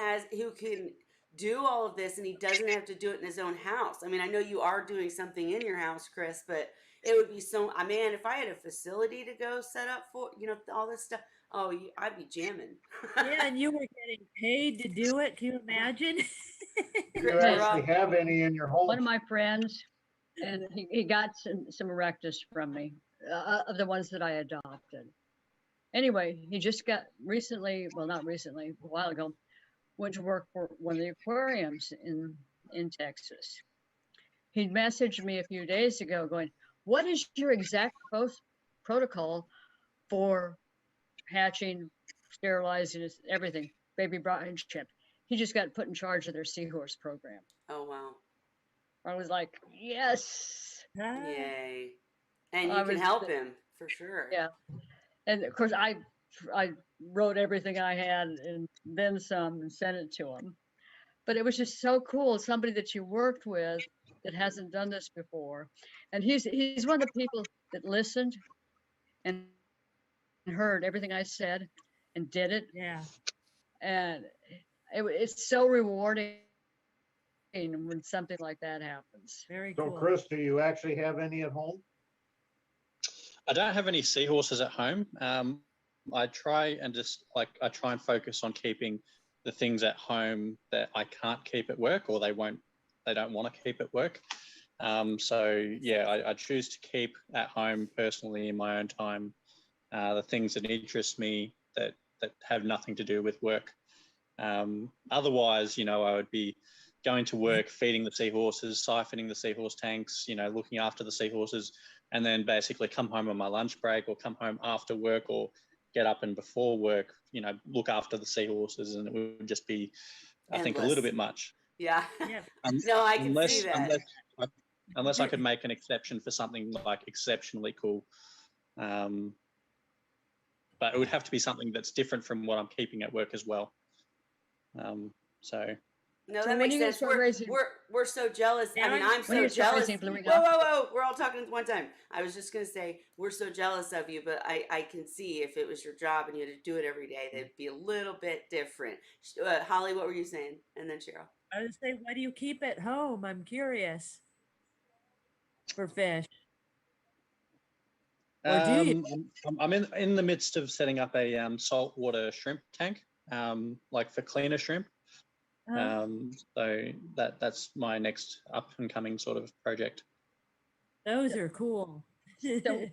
can do all of this and he doesn't have to do it in his own house. I mean, I know you are doing something in your house, Chris, but it would be so, man, if I had a facility to go set up for, all this stuff, I'd be jamming. Yeah, and you were getting paid to do it. Can you imagine? Do you actually have any in your home? One of my friends, and he got some Erectus from me, of the ones that I adopted. Anyway, he just got recently, well, not recently, a while ago, went to work for one of the aquariums in Texas. He messaged me a few days ago going, what is your exact protocol for hatching, sterilizing, everything, baby brine shrimp? He just got put in charge of their Seahorse program. Oh, wow. I was like, yes. Yay. And you can help him for sure. Yeah. And of course, I wrote everything I had and then some and sent it to him. But it was just so cool. Somebody that you worked with that hasn't done this before. And he's one of the people that listened and heard everything I said and did it. Yeah. And it's so rewarding when something like that happens. Very So, cool. Chris, do you actually have any at home? I don't have any seahorses at home. I try and focus on keeping the things at home that I can't keep at work or they don't want to keep at work. So yeah, I choose to keep at home personally in my own time, the things that interest me that have nothing to do with work. Otherwise, I would be going to work, feeding the seahorses, siphoning the seahorse tanks, looking after the seahorses, and then basically come home on my lunch break or come home after work or get up and before work, look after the seahorses, and it would just be, I think, a little bit much. Yeah. Yeah. No, I can see that. Unless I could make an exception for something like exceptionally cool. But it would have to be something that's different from what I'm keeping at work as well. No, So that when makes are you gonna sense. start raising- We're so jealous. I mean, I'm When so are you start jealous. raising Bluering Whoa. We're all talking at one time. I was just going to say, we're so jealous of you, but I can see if it was your job and you had to do it every day, that'd be a little bit different. Holly, what were you saying? And then Cheryl. I was saying, why do you keep at home? I'm curious. For fish. Or do you? I'm in the midst of setting up a saltwater shrimp tank, like for cleaner shrimp. So that's my next up and coming sort of project. Those are cool. So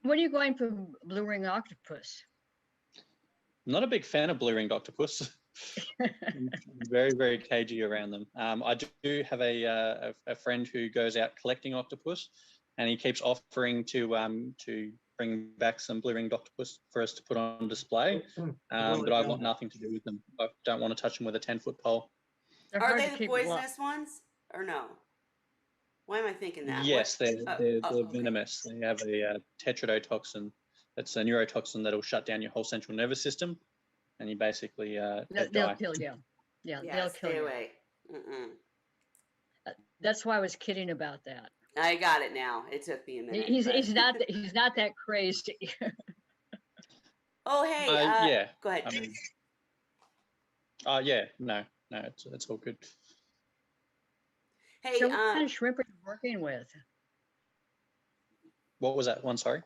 when are you going for Bluering Octopus? I'm not a big fan of Bluering Octopus. I'm very, very cagey around them. I do have a friend who goes out collecting octopus, and he keeps offering to bring back some Bluering Octopus for us to put on display. But I've got nothing to do with them. I don't want to touch them with a 10-foot pole. They're Are hard they to the keep poisonous ones or no? Why am I thinking that? Yes, they're okay. venomous. They have a tetrodotoxin It's a neurotoxin that'll shut down your whole central nervous system, and you basically They'll die. kill you. Yeah, Yeah, they'll kill stay you. away. Mm-mm. That's why I was kidding about that. I got it now. It took me a minute. He's but- he's not that crazy. Oh, hey. Yeah. Go ahead. I mean, yeah, no, it's all good. Hey, So what kind of shrimp are you working with? What was that one? Sorry.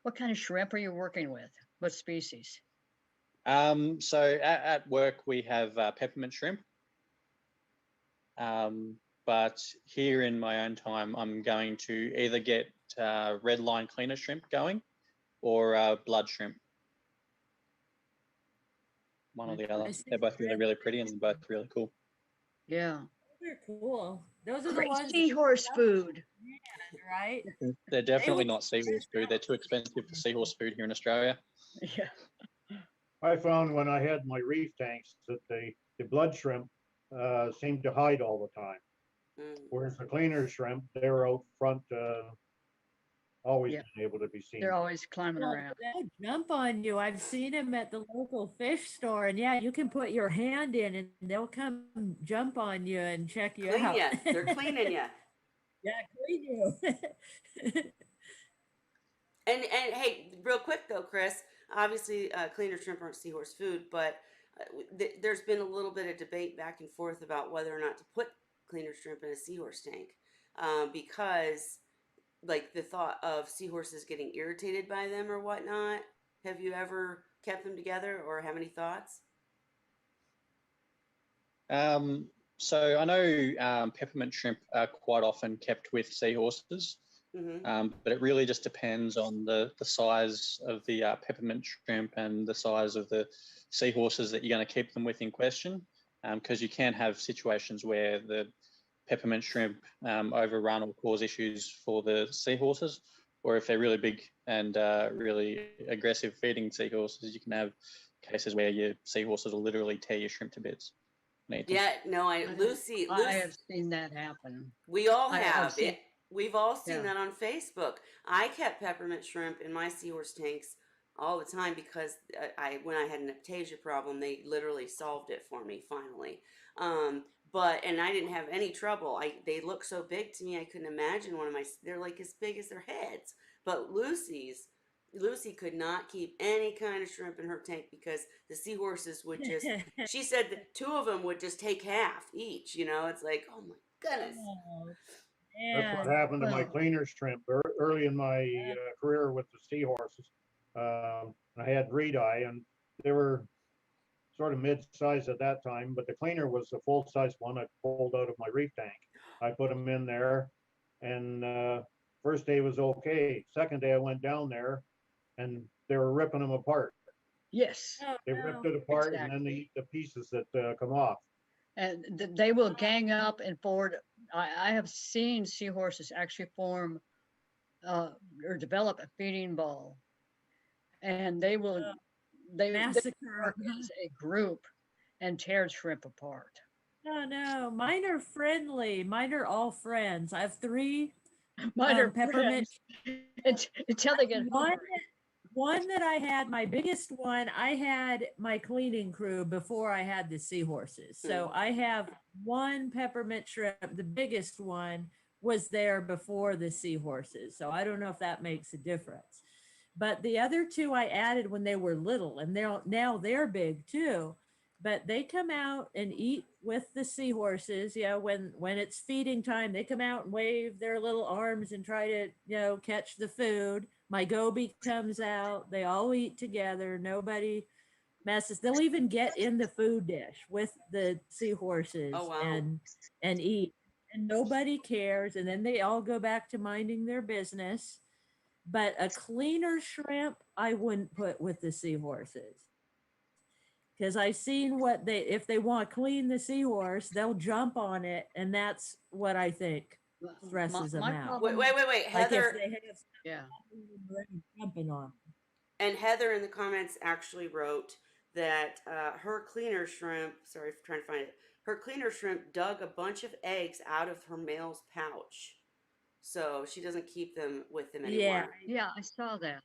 What kind of shrimp are you working with? What species? So at work we have peppermint shrimp. But here in my own time, I'm going to either get red line cleaner shrimp going or blood shrimp. One or the other. They're both really pretty and they're both really cool. Yeah. They're cool. Those are the Great ones that seahorse food. right? They're definitely would- not seahorse food. They're too expensive for seahorse food here in Australia. Yeah. I found when I had my reef tanks that the blood shrimp seemed to hide all the time. Mm. Whereas the cleaner shrimp, they're out front, always Yeah. been able to be seen. They're always climbing Well, around. they'll jump on you. I've seen them at the local fish store, and yeah, you can put your hand in, and they'll come jump on you and check you Clean out. ya. They're cleaning ya. Yeah, clean you. And hey, real quick though, Chris. Obviously, cleaner shrimp aren't seahorse food, but there's been a little bit of debate back and forth about whether or not to put cleaner shrimp in a seahorse tank, because like the thought of seahorses getting irritated by them or whatnot. Have you ever kept them together or have any thoughts? So I know peppermint shrimp are quite often kept with seahorses. Mm-hmm. But it really just depends on the size of the peppermint shrimp and the size of the seahorses that you're going to keep them with in question, because you can have situations where the peppermint shrimp overrun or cause issues for the seahorses, or if they're really big and really aggressive feeding seahorses, you can have cases where your seahorses will literally tear your shrimp to bits. Yeah, no, Lucy, I have seen that happen. we all I've have seen- it. We've all seen Yeah. that on Facebook. I kept peppermint shrimp in my seahorse tanks all the time because when I had an aptasia problem, they literally solved it for me finally. And I didn't have any trouble. They look so big to me, I couldn't imagine they're like as big as their heads. But Lucy could not keep any kind of shrimp in her tank because the seahorses would just, she said that two of them would just take half each, it's like, oh my goodness. Oh, That's what man. happened to my Well- cleaner shrimp early in my career with the seahorses. I had red eye, and they were sort of mid-size at that time, but the cleaner was the full-size one I pulled out of my reef tank. I put them in there, and first day was okay. Second day I went down there, and they were ripping them apart. Yes. Oh, They no. ripped it apart, and then they eat the pieces that come off. And they will gang up and forward. I have seen seahorses actually form or develop a feeding ball, and they will they Massacre. work as a group and tear shrimp apart. No, no, mine are friendly. Mine are all friends. I have 3 Mine are peppermint. until they get One, hungry. one that I had, my biggest one, I had my cleaning crew before I had the seahorses. So I have one peppermint shrimp. The biggest one was there before the seahorses. So I don't know if that makes a difference. But the other 2 I added when they were little, and now they're big too. But they come out and eat with the seahorses. When it's feeding time, they come out and wave their little arms and try to catch the food. My goby comes out. They all eat together. Nobody messes. They'll even get in the food dish with the seahorses Oh, wow. and eat. And nobody cares. And then they all go back to minding their business. But a cleaner shrimp, I wouldn't put with the seahorses. Because I've seen if they want to clean the seahorse, they'll jump on it. And that's what I think stresses them My out. problem- Wait. Like Heather, if they have Yeah. something jumping on them. and Heather in the comments actually wrote that her cleaner shrimp, sorry for trying to find it, her cleaner shrimp dug a bunch of eggs out of her male's pouch. So she doesn't keep them with them anymore. Yeah. Yeah, I saw that.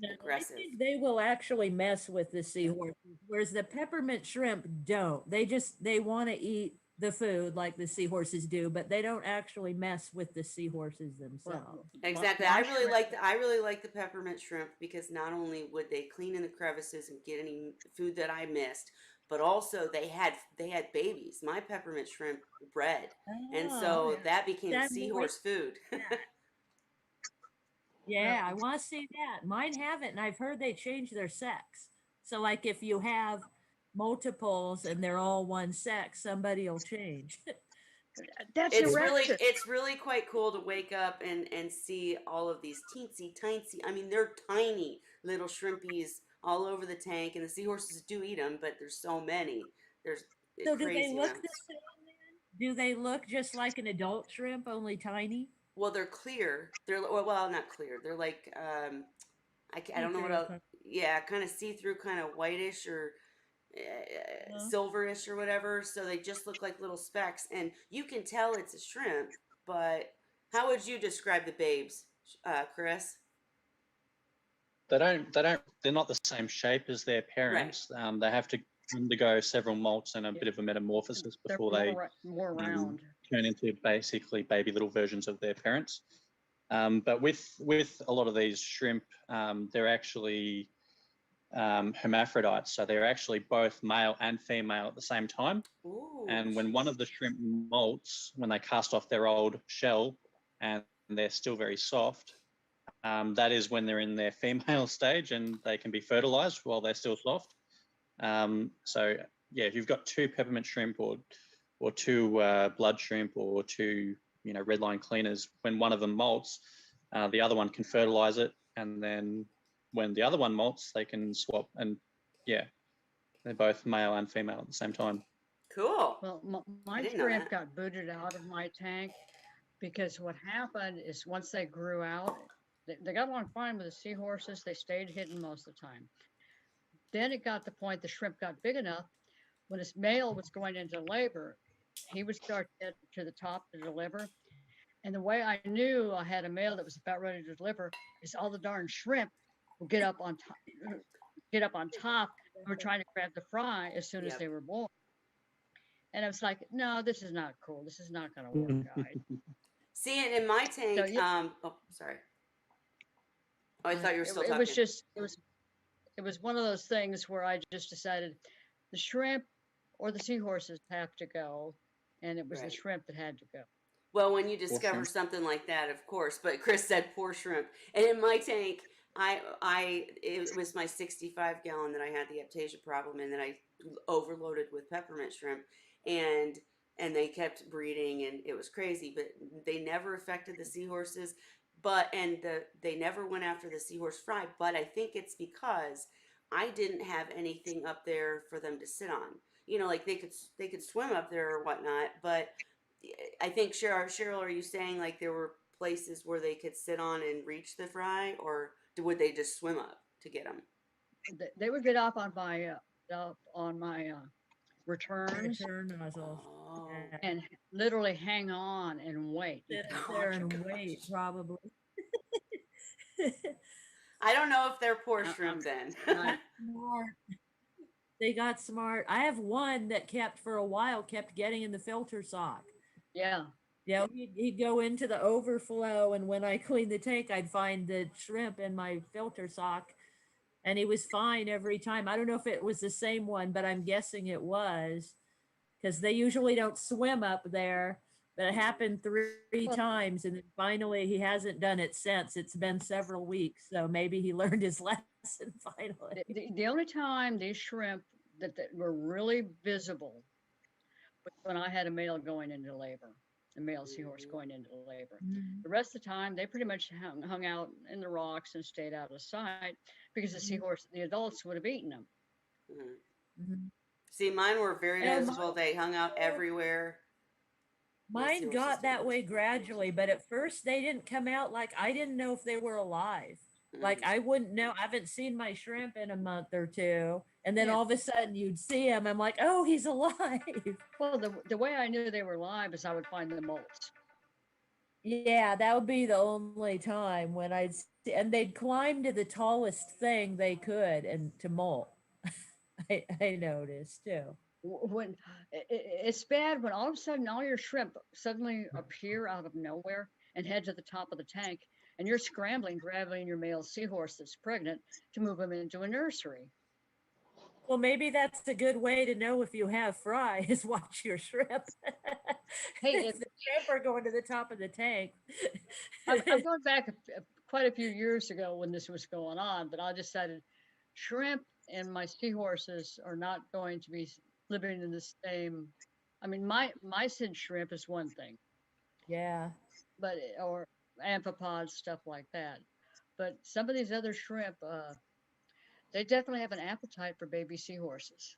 No, I aggressive. think they will actually mess with the seahorses, whereas the peppermint shrimp don't. They want to eat the food like the seahorses do, but they don't actually mess with the seahorses themselves. Exactly. My shrimp, I really like the peppermint shrimp because not only would they clean in the crevices and get any food that I missed, but also they had babies. My peppermint shrimp bred, and Oh, so that became send me seahorse food. that. well, Yeah, I want to see that. Mine haven't, and I've heard they change their sex. So, like, if you have multiples and they're all one sex, somebody will change. that's It's erection. it's really quite cool to wake up and see all of these teensy tiny. I mean, they're tiny little shrimpies all over the tank, and the seahorses do eat them, but there's so many. There's So, do they crazy look the amounts. same then? Do they look just like an adult shrimp, only tiny? Well, they're clear. They're well, not clear. They're like I See don't know what through. else. Yeah, kind of see through, kind of whitish or silverish or whatever. So they just look like little specks, and you can tell it's a shrimp. But how would you describe the babes, Chris? They're not the same shape as their Right. parents. They have to undergo several molts and a Yeah, bit of a metamorphosis they're before they more um, round. turn into basically baby little versions of their parents. But with a lot of these shrimp, they're actually hermaphrodites, so they're actually both male and female at the same time. Ooh. And when one of the shrimp molts, when they cast off their old shell and they're still very soft, that is when they're in their female stage and they can be fertilized while they're still soft. So yeah, if you've got two peppermint shrimp or two blood shrimp or two red line cleaners, when one of them molts, the other one can fertilize it, and then when the other one molts, they can swap, and yeah, they're both male and female at the same time. Cool. Well, I my didn't know shrimp that. got booted out of my tank because what happened is once they grew out, they got along fine with the seahorses. They stayed hidden most of the time. Then it got to the point the shrimp got big enough when his male was going into labor, he would start to get to the top to deliver. And the way I knew I had a male that was about ready to deliver is all the darn shrimp would get up on top. And were trying to grab the fry as soon as Yep. they were born. And I was like, no, this is not cool. This is not going to work, guys. See, and in my So tank, yeah, oh, sorry. Oh, I thought you were still it was talking. just it was one of those things where I just decided the shrimp or the seahorses have to go, and it was the Right. shrimp that had to go. Well, when you Poor discover shrimp. something like that, of course. But Chris said poor shrimp. And in my tank, it was my 65 gallon that I had the aptasia problem in, that I overloaded with peppermint shrimp, and they kept breeding, and it was crazy. But they never affected the seahorses. They never went after the seahorse fry. But I think it's because I didn't have anything up there for them to sit on. Like they could swim up there or whatnot, but I think Cheryl, are you saying like there were places where they could sit on and reach the fry, or would they just swim up to get them? They would get off on my returns Return nozzles. Oh, Yeah. and literally hang on and wait. Sit up there and gosh. wait, probably. I don't know if they're poor I- shrimp I'm then. not. Smart. They got smart. I have one that kept for a while, kept getting in the filter sock. Yeah, Yeah, he'd go into the overflow, and when I cleaned the tank, I'd find the shrimp in my filter sock, and he was fine every time. I don't know if it was the same one, but I'm guessing it was, because they usually don't swim up there. But it happened three well, times, and then finally he hasn't done it since. It's been several weeks, so maybe he learned his lesson finally. the only time these shrimp that were really visible was when I had a male going into labor, a male seahorse going into labor. Mhm. The rest of the time, they pretty much hung out in the rocks and stayed out of sight because the adults would have eaten them. Mhm. Mhm. See, mine were very Yeah, visible. They hung out everywhere. My mine seahorses got that didn't. way gradually, but at first they didn't come out. Like, I didn't know if they were alive. Like, Mhm. I wouldn't know. I haven't seen my shrimp in a month or two. And then Yeah. all of a sudden you'd see him. I'm like, oh, he's alive. Well, the way I knew they were live is I would find the molts. Yeah, that would be the only time when I'd see, and they'd climb to the tallest thing they could and to molt. I noticed too. When it's bad when all of a sudden all your shrimp suddenly appear out of nowhere and head to the top of the tank, and you're scrambling, grabbing your male seahorse that's pregnant to move him into a nursery. Well, maybe that's a good way to know if you have fry is watch your shrimp. Hey, If the shrimp are going to the top of the tank. I'm going back quite a few years ago when this was going on, but I decided shrimp and my seahorses are not going to be living in the same. I mean, my mice and shrimp is one thing, Yeah. but or amphipods, stuff like that. But some of these other shrimp, they definitely have an appetite for baby seahorses.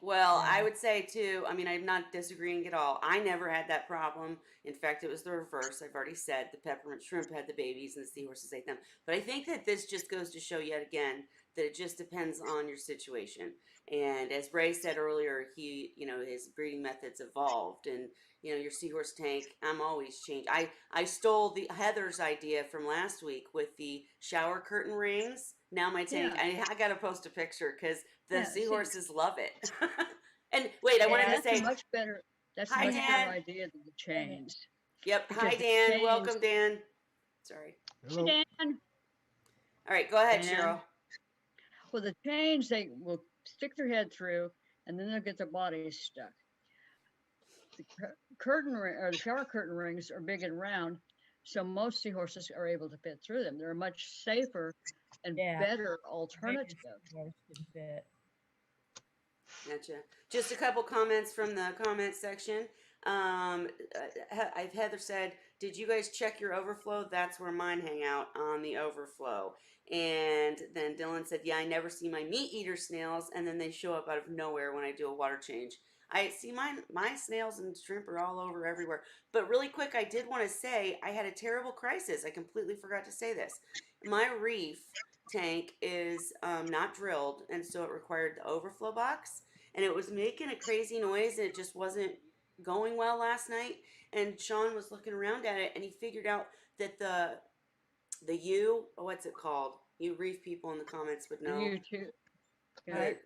Well, I Yeah. would say too, I mean, I'm not disagreeing at all. I never had that problem. In fact, it was the reverse. I've already said the peppermint shrimp had the babies and the seahorses ate them. But I think that this just goes to show yet again that it just depends on your situation. And as Ray said earlier, his breeding methods evolved, and your seahorse tank, I'm always changed. I stole the Heather's idea from last week with the shower curtain rings. Now my tank, Yeah, I got to post a picture because the yeah. See, seahorses love it. And wait, I wanted Yeah. to that's a say much better. That's a hi, much better Dan. idea than the chains, Yep, hi, because the Dan. chains. Welcome, Dan. Sorry. Hello. Hey, Dan. All right, go ahead, Dan. Cheryl. Well, the chains, they will stick their head through, and then they'll get their bodies stuck. The curtain ring or the shower curtain rings are big and round, so most seahorses are able to fit through them. They're a much safer and Yeah. better Bigger alternative. seahorse can fit. Gotcha. Just a couple comments from the comment section. Heather said, "Did you guys check your overflow? That's where mine hang out on the overflow." And then Dylan said, "Yeah, I never see my meat eater snails, and then they show up out of nowhere when I do a water change. I see my snails and shrimp are all over everywhere." But really quick, I did want to say I had a terrible crisis. I completely forgot to say this. My reef tank is not drilled, and so it required the overflow box, and it was making a crazy noise, and it just wasn't going well last night. And Sean was looking around at it, and he figured out that what's it called? You reef people in the comments would know. You too. Yeah. The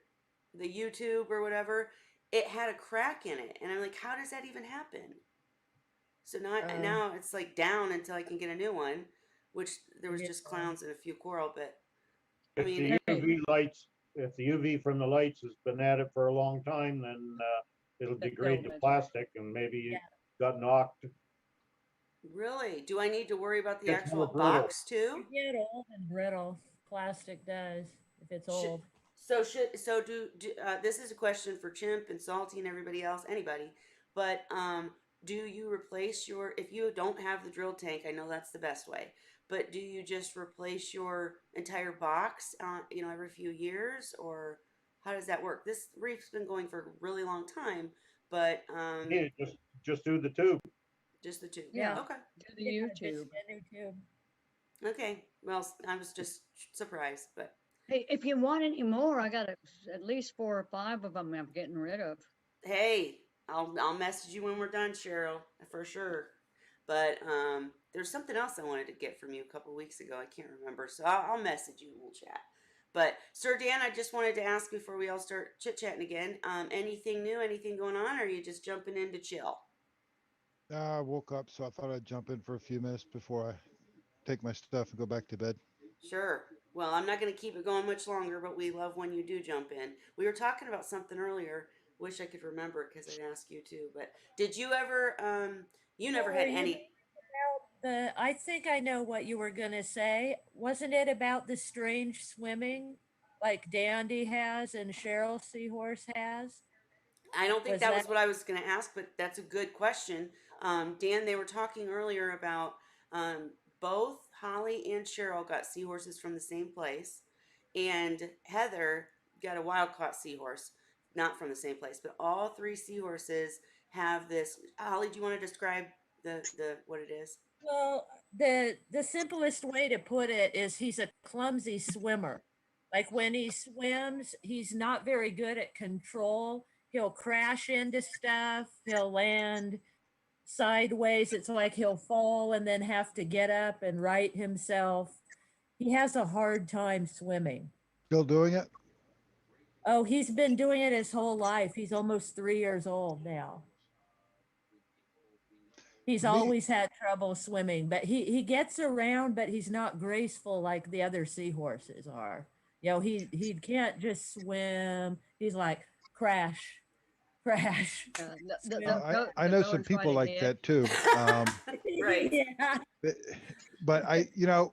the YouTube or whatever, it had a crack in it, and I'm like, how does that even happen? So Um, now it's like down until I can get a new one, which there was yeah. just clowns and a few coral, but I If mean, the Hey, UV lights, if the UV from the lights has been at it for a long time, then it'll the degrade to filament. plastic and maybe Yeah. it got knocked. really, do I need to worry about the It's more actual brittle. box too? You get old and brittle. Plastic does if it's Should, old. this is a question for Chimp and Salty and everybody else, anybody. But do you replace your if you don't have the drill tank? I know that's the best way. But do you just replace your entire box, every few years, or how does that work? This reef's been going for a really long time, but Yeah, just do the tube. just the two. Yeah, Yeah. Okay, do the Yeah, just YouTube. a new tube. okay. Well, I was just surprised, but Hey, if you want any more, I got at least 4 or 5 of them I'm getting rid of. hey, I'll message you when we're done, Cheryl, for sure. But there's something else I wanted to get from you a couple weeks ago. I can't remember, so I'll message you and we'll chat. But Sir Dan, I just wanted to ask before we all start chit chatting again. Anything new? Anything going on? Or are you just jumping in to chill? I woke up, so I thought I'd jump in for a few minutes before I take my stuff and go back to bed. Sure. Well, I'm not going to keep it going much longer, but we love when you do jump in. We were talking about something earlier. Wish I could remember because I'd ask you too. But did you ever? You never Oh, had you any. I think I know what you were gonna say. Wasn't it about the strange swimming like Dandy has and Cheryl Seahorse has? I don't think Was that that was what I was going to ask, but that's a good question. Dan, they were talking earlier about both Holly and Cheryl got seahorses from the same place, and Heather got a wild caught seahorse, not from the same place, but all three seahorses have this. Holly, do you want to describe the what it is? well, the simplest way to put it is he's a clumsy swimmer. Like when he swims, he's not very good at control. He'll crash into stuff, he'll land sideways. It's like he'll fall and then have to get up and right himself. He has a hard time swimming. Still doing it? Oh, he's been doing it his whole life. He's almost 3 years old now. He's Me, always had trouble swimming, but he gets around, but he's not graceful like the other seahorses are. He can't just swim. He's like crash, crash. Swim. I know some people like that too. Right. Yeah. But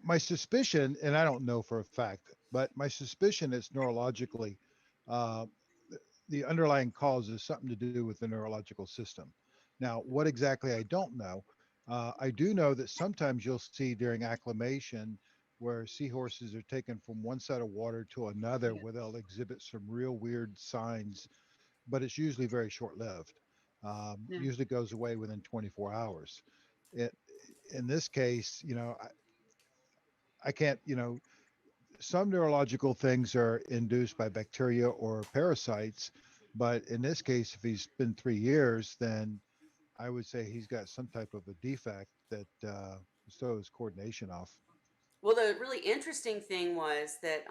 my suspicion, and I don't know for a fact, but my suspicion is neurologically, uh, the underlying cause is something to do with the neurological system. Now, what exactly, I don't know. I do know that sometimes you'll see during acclimation where seahorses are taken from one side of water to another where they'll exhibit some real weird signs, but it's usually very short lived. Yeah. Usually goes away within 24 hours. It, in this case, I can't, some neurological things are induced by bacteria or parasites, but in this case, if he's been 3 years, then I would say he's got some type of a defect that throws coordination off. Well, the really interesting thing was that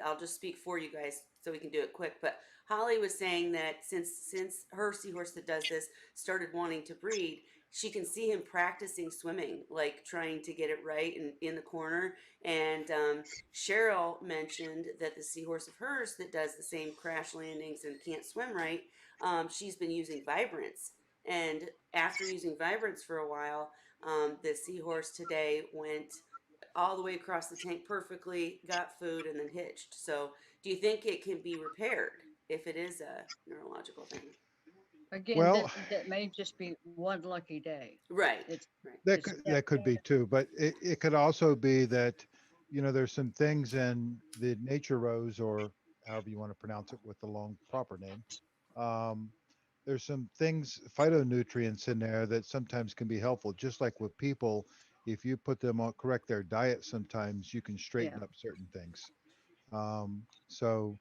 I'll just speak for you guys so we can do it quick. But Holly was saying that since her seahorse that does this started wanting to breed, she can see him practicing swimming, like trying to get it right in the corner. And Cheryl mentioned that the seahorse of hers that does the same crash landings and can't swim right, she's been using vibrance. And after using vibrance for a while, the seahorse today went all the way across the tank perfectly, got food, and then hitched. So, do you think it can be repaired if it is a neurological thing? Again, Well, that may just be one lucky day. Right, It's right. it's that could be too, but it could also be that, there's some things in the nature rose, or however you want to pronounce it with the long proper name. Um, there's some things, phytonutrients in there that sometimes can be helpful, just like with people. If you put them on, correct their diet, sometimes you can straighten yeah. up certain things. So,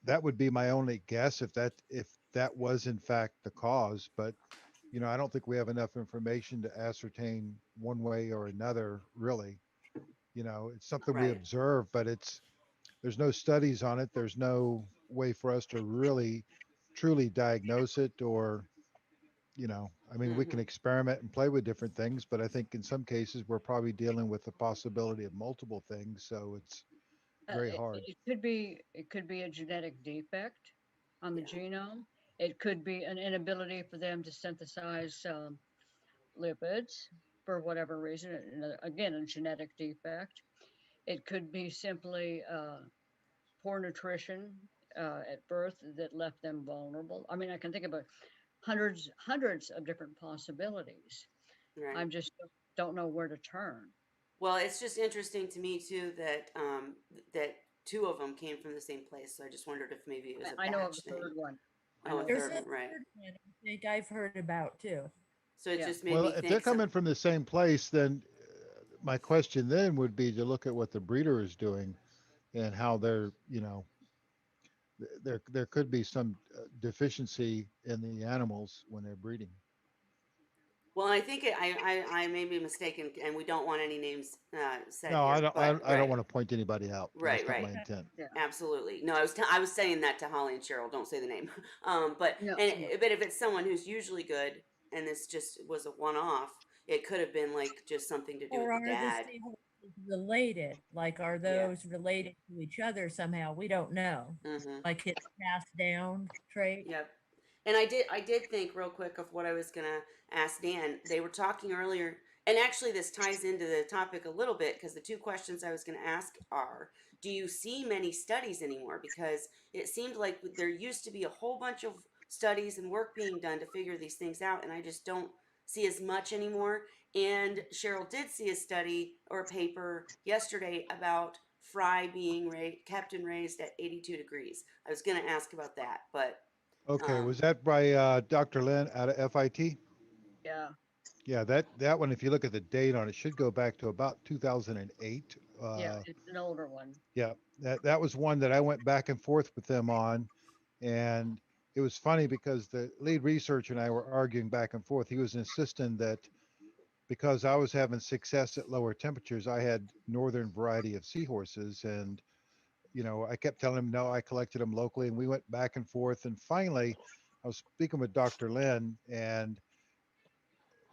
that would be my only guess if that was in fact the cause, but I don't think we have enough information to ascertain one way or another, really. It's something we Right. observe, but there's no studies on it. There's no way for us to really truly diagnose it, or, I mean, we can Mm-hmm. experiment and play with different things, but I think in some cases we're probably dealing with the possibility of multiple things. So it's very hard. It could be a genetic defect on the Yeah. genome. It could be an inability for them to synthesize lipids for whatever reason. Again, a genetic defect. It could be simply poor nutrition at birth that left them vulnerable. I mean, I can think about hundreds of different possibilities. I Right. just don't know where to turn. Well, it's just interesting to me too that that two of them came from the same place. So I just wondered if maybe it was a I know of batch a thing. third one. I Oh, a know of a There's third a third one, right? third one I think I've heard about too. So it Yeah. just made Well, me if they're think some. coming from the same place, then my question then would be to look at what the breeder is doing and how they're, there could be some deficiency in the animals when they're breeding. Well, I think I may be mistaken, and we don't want any names said No, I here. don't. But I don't right, want to point anybody out. right, That's not right. my intent. Yeah. Absolutely. No, I was saying that to Holly and Cheryl. Don't say the name. But No. but if it's someone who's usually good and this just was a one off, it could have been like just something to do with Or the are the dad. seahorses related? Like, are Yeah. those related to each other somehow? We don't know. Mm-hmm. Like it's passed down trait. Yep. And I did think real quick of what I was gonna ask Dan. They were talking earlier, and actually this ties into the topic a little bit because the two questions I was gonna ask are, do you see many studies anymore? Because it seemed like there used to be a whole bunch of studies and work being done to figure these things out, and I just don't see as much anymore. And Cheryl did see a study or a paper yesterday about fry being kept and raised at 82 degrees. I was gonna ask about that, but Okay, um, was that by Dr. Lynn out of FIT? Yeah. Yeah, that one, if you look at the date on it, should go back to about 2008. Yeah. It's an older one. Yeah, that was one that I went back and forth with them on, and it was funny because the lead researcher and I were arguing back and forth. He was insisting that because I was having success at lower temperatures, I had northern variety of seahorses. And, I kept telling him, no, I collected them locally. And we went back and forth. And finally, I was speaking with Dr. Lynn, and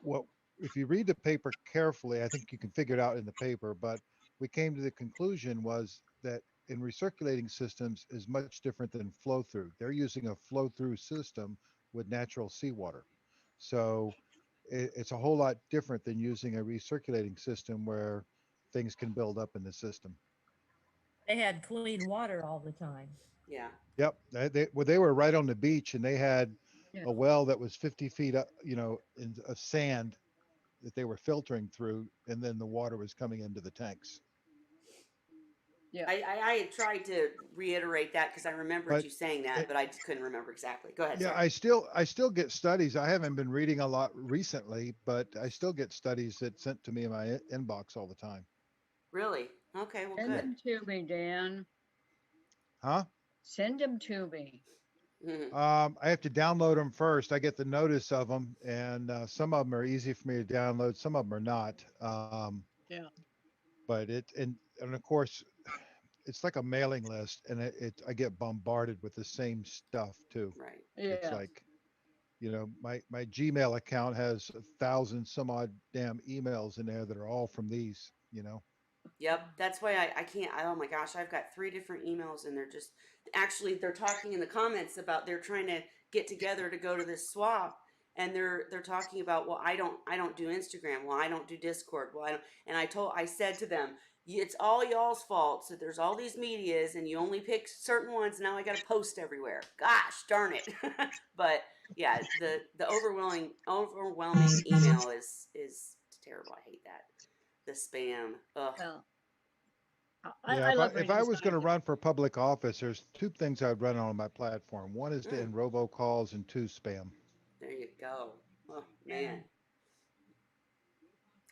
what if you read the paper carefully, I think you can figure it out in the paper, but we came to the conclusion was that in recirculating systems is much different than flow through. They're using a flow through system with natural seawater. So it's a whole lot different than using a recirculating system where things can build up in the system. They had clean water all the time. Yeah. Yep. They were right on the beach, and they had Yeah. a well that was 50 feet up, of sand that they were filtering through, and then the water was coming into the tanks. Yeah. I had tried to reiterate that because I remembered But you saying that, it, but I just couldn't remember exactly. Go ahead. yeah, Sorry. I still get studies. I haven't been reading a lot recently, but I still get studies that sent to me in my inbox all the time. Really? Okay. Well, Send good. them to me, Dan. Huh? Send them to me. Mhm. I have to download them first. I get the notice of them, and some of them are easy for me to download. Some of them are not. Yeah. But and of course, it's like a mailing list, and I get bombarded with the same stuff too. Right. It's Yeah. like, my Gmail account has 1,000 some odd damn emails in there that are all from these. Yep, that's why I can't. Oh my gosh, I've got three different emails, and they're just actually they're talking in the comments about they're trying to get together to go to this swap, and they're talking about, well, I don't do Instagram, well, I don't do Discord, well, I don't, and I said to them, it's all y'all's fault. So there's all these medias, and you only pick certain ones. Now I got to post everywhere. Gosh darn it! But yeah, the overwhelming email is terrible. I hate that. The spam. Ugh. Yeah. Yeah, I if I love if reading I some was going of to it. run for public office, there's two things I'd run on my platform. One is to Mm. end robocalls, and two, spam. There you go. Oh Yeah. man.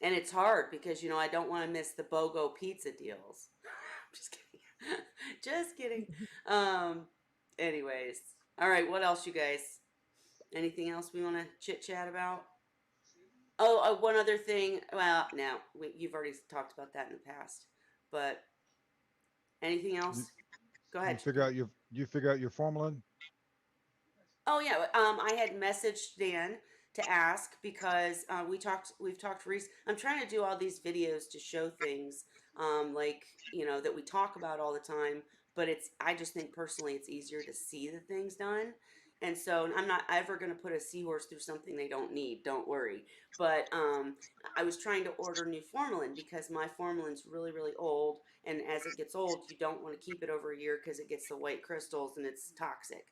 And it's hard because I don't want to miss the BOGO pizza deals. I'm just kidding. Just kidding. Um anyways. All right, what else you guys? Anything else we want to chit chat about? Oh, one other thing. Well, no, you've already talked about that in the past. But anything You, else? Go you ahead. figure out your you figure out your formalin? Oh yeah, I had messaged Dan to ask because we've talked I'm trying to do all these videos to show things, like that we talk about all the time, but I just think personally it's easier to see the things done, and so I'm not ever going to put a seahorse through something they don't need. Don't worry, but I was trying to order new formalin because my formalin's really really old, and as it gets old, you don't want to keep it over a year because it gets the white crystals and it's toxic.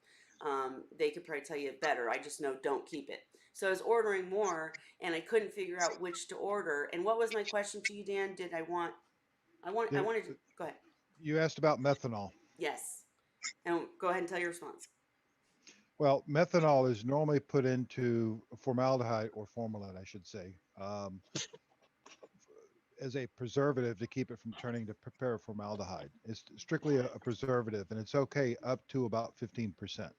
They could probably tell you better. I just know don't keep it. So I was ordering more, and I couldn't figure out which to order. And what was my question to you, Dan? Did I want? I The, wanted to go ahead. you asked about methanol. Yes, and go ahead and tell your response. Well, methanol is normally put into formaldehyde, or formalin, I should say, as a preservative to keep it from turning to paraformaldehyde. It's strictly a preservative, and it's okay up to about 15%.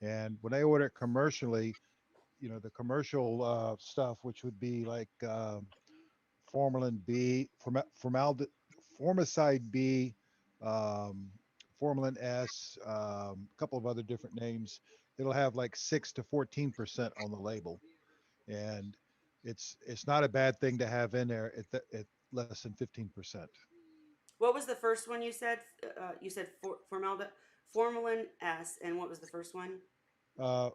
And when I order it commercially, the commercial stuff, which would be like formalin B, formicide B, um, formalin S, a couple of other different names. It'll have like 6 to 14% on the label, and it's not a bad thing to have in there at less than 15%. What was the first one you said? You said formalin S, and what was the first one? Uh,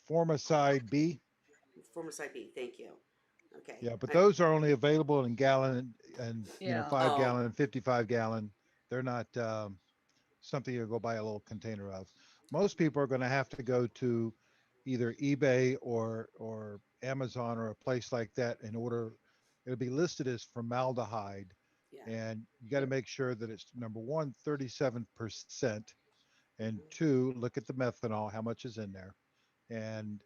Formicide B. Formicide B. Thank you. Okay. Yeah, but those are only available in gallon and Yeah. 5 gallon and 55 gallon. They're not something you go buy a little container of. Most people are going to have to go to either eBay or Amazon or a place like that in order. It'll be listed as formaldehyde, Yeah. and you got to make sure that it's number one, 37%, and two, look at the methanol, how much is in there, and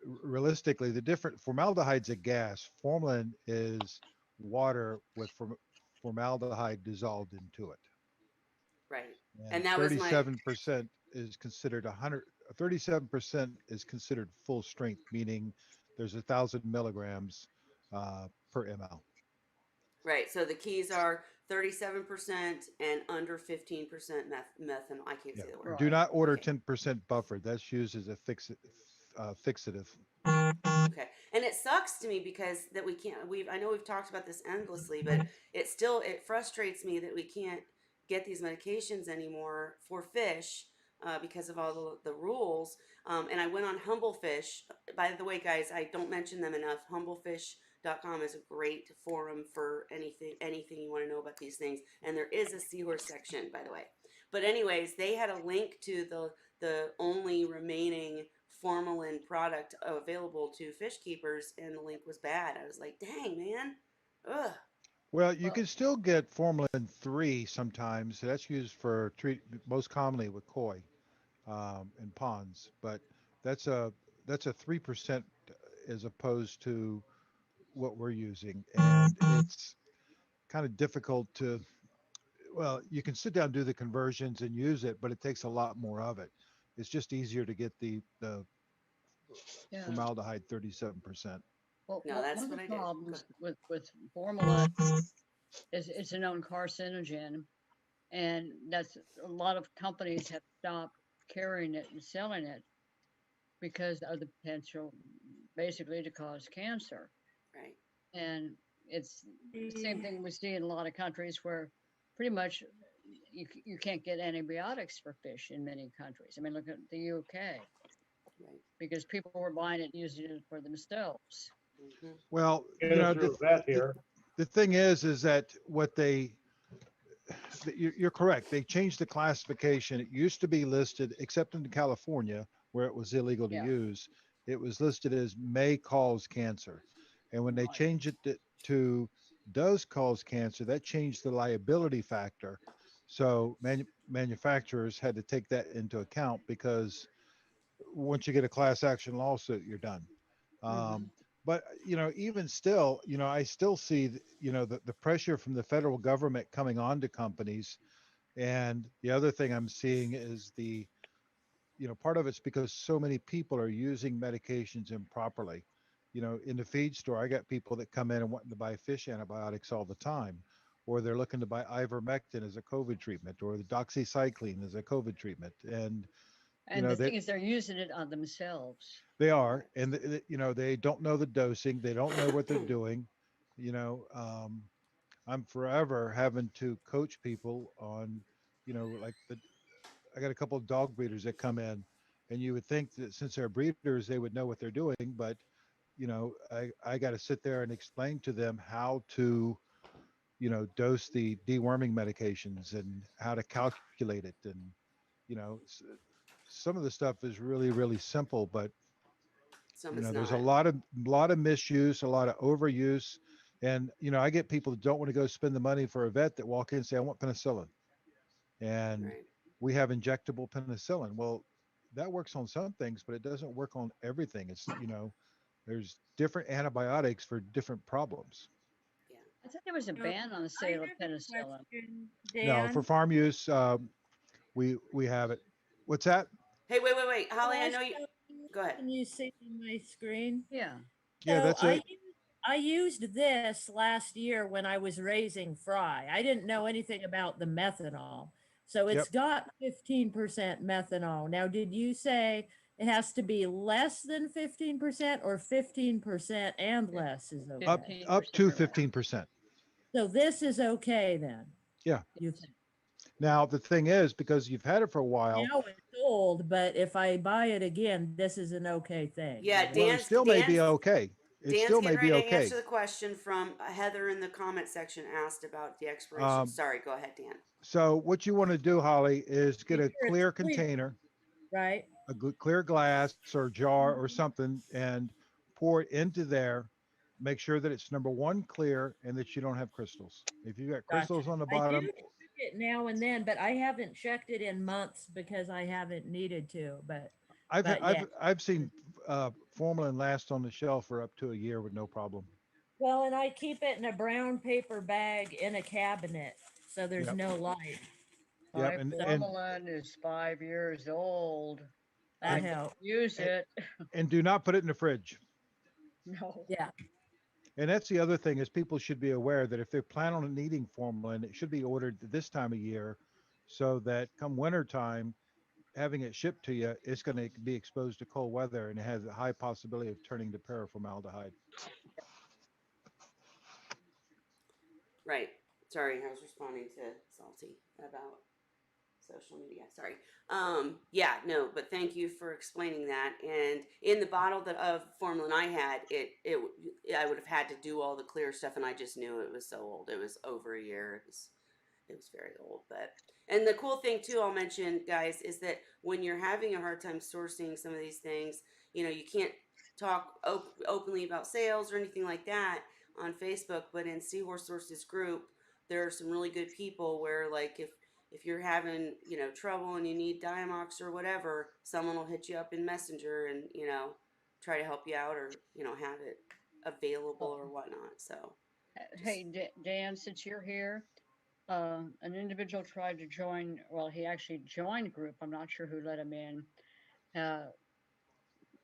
realistically, the different formaldehyde's a gas. Formalin is water with formaldehyde dissolved into it. Right. And And that was my 37% is considered 37% is considered full strength, meaning there's 1,000 milligrams per ml. Right. So the keys are 37% and under 15% methanol. I can't Yeah. say the word. Right. Do not order Okay. 10% buffer. That's used as a fixative. Okay. And it sucks to me because that we can't, I know we've talked about this endlessly, but it frustrates me that we can't get these medications anymore for fish because of all the rules. And I went on Humble Fish. By the way, guys, I don't mention them enough. Humblefish.com is a great forum for anything you want to know about these things. And there is a Seahorse section, by the way. But anyways, they had a link to the only remaining formalin product available to fish keepers, and the link was bad. I was like, dang, man. Ugh. Well, you Well, can still get formalin 3 sometimes. That's used for treat most commonly with koi in ponds, but that's a 3% as opposed to what we're using, and it's kind of difficult to. Well, you can sit down, do the conversions, and use it, but it takes a lot more of it. It's just easier to get the yeah. formaldehyde 37%. Well, No, one that's of the what I did. Go problems ahead. with formalin is it's a known carcinogen, and that's a lot of companies have stopped carrying it and selling it because of the potential, basically, to cause cancer. Right. And it's the same thing we see in a lot of countries where pretty much you can't get antibiotics for fish in many countries. I mean, look at the UK Right. because people were buying it and using it for themselves. Mm-hmm. Well, Get it through a vet here. the thing is that what you're correct. They changed the classification. It used to be listed, except in California, where it was illegal to Yeah. use, it was listed as may cause cancer. And when they Right. changed it to does cause cancer, that changed the liability factor. So manufacturers had to take that into account because once you get a class action lawsuit, you're done. Mhm. But even still, I still see the pressure from the federal government coming on to companies. And the other thing I'm seeing is part of it's because so many people are using medications improperly. In the feed store, I got people that come in and want to buy fish antibiotics all the time, or they're looking to buy ivermectin as a COVID treatment, or the doxycycline as a COVID treatment. And And the they thing is, they're using it on themselves. they are, and they don't know the dosing, they don't know what they're doing. You know, I'm forever having to coach people on, like I got a couple of dog breeders that come in, and you would think that since they're breeders, they would know what they're doing, but I got to sit there and explain to them how to, dose the deworming medications and how to calculate it, and you know, s- some of the stuff is really, really simple, but Some is there's not. a lot of misuse, a lot of overuse, and I get people that don't want to go spend the money for a vet that walk in and say, "I want penicillin," and Right. we have injectable penicillin. Well, that works on some things, but it doesn't work on everything. It's there's different antibiotics for different problems. Yeah. I thought there was a So ban on the I sale of have a penicillin. question, No, for Dan. farm use, we have it. What's that? Hey, wait, Can Holly. I I know you. show you? Go ahead. Can you see my screen? Yeah. Yeah, So that's it. I used this last year when I was raising fry. I didn't know anything about the methanol. So Yep. it's got 15% methanol. Now, did you say it has to be less than 15% or 15% and less is Up okay? 15% up to or less. 15%. So this is okay then, Yeah. you think? Now the thing is, because you've had it for a while, Now it's old, but if I buy it again, this is an okay thing. Yeah, well, it still may be okay. It Dan's still may getting be ready to okay. answer the question from Heather in the comment section asked about the expiration. Um, Sorry, go ahead, Dan. so what you want to do, Holly, is get Make a sure it's clear clear, container, right? a good clear glass or jar or something, and pour it into there. Make sure that it's number one clear and that you don't have crystals. If you got Gotcha. crystals on the I do bottom, check it now and then, but I haven't checked it in months because I haven't needed to. But yeah. I've seen formalin last on the shelf for up to a year with no problem. Well, and I keep it in a brown paper bag in a cabinet, so there's Yep. no light. Yep. My And formalin is 5 years old. That And- helped. Use it. And do not put it in the fridge. No. Yeah. And that's the other thing is people should be aware that if they plan on needing formalin, it should be ordered this time of year so that come winter time, having it shipped to you, it's going to be exposed to cold weather and it has a high possibility of turning to paraformaldehyde. Right. Sorry, I was responding to Salty about social media. Sorry. Yeah, no, but thank you for explaining that. And in the bottle that of formalin I had, I would have had to do all the clear stuff, and I just knew it was so old. It was over a year. It was very old. But and the cool thing too, I'll mention, guys, is that when you're having a hard time sourcing some of these things, you can't talk openly about sales or anything like that on Facebook. But in Seahorse Sources group, there are some really good people where, like, if you're having trouble and you need Diamox or whatever, someone will hit you up in Messenger and try to help you out, or have it available or whatnot. So Hey, Dan, since you're here, an individual tried to join. Well, he actually joined group. I'm not sure who let him in.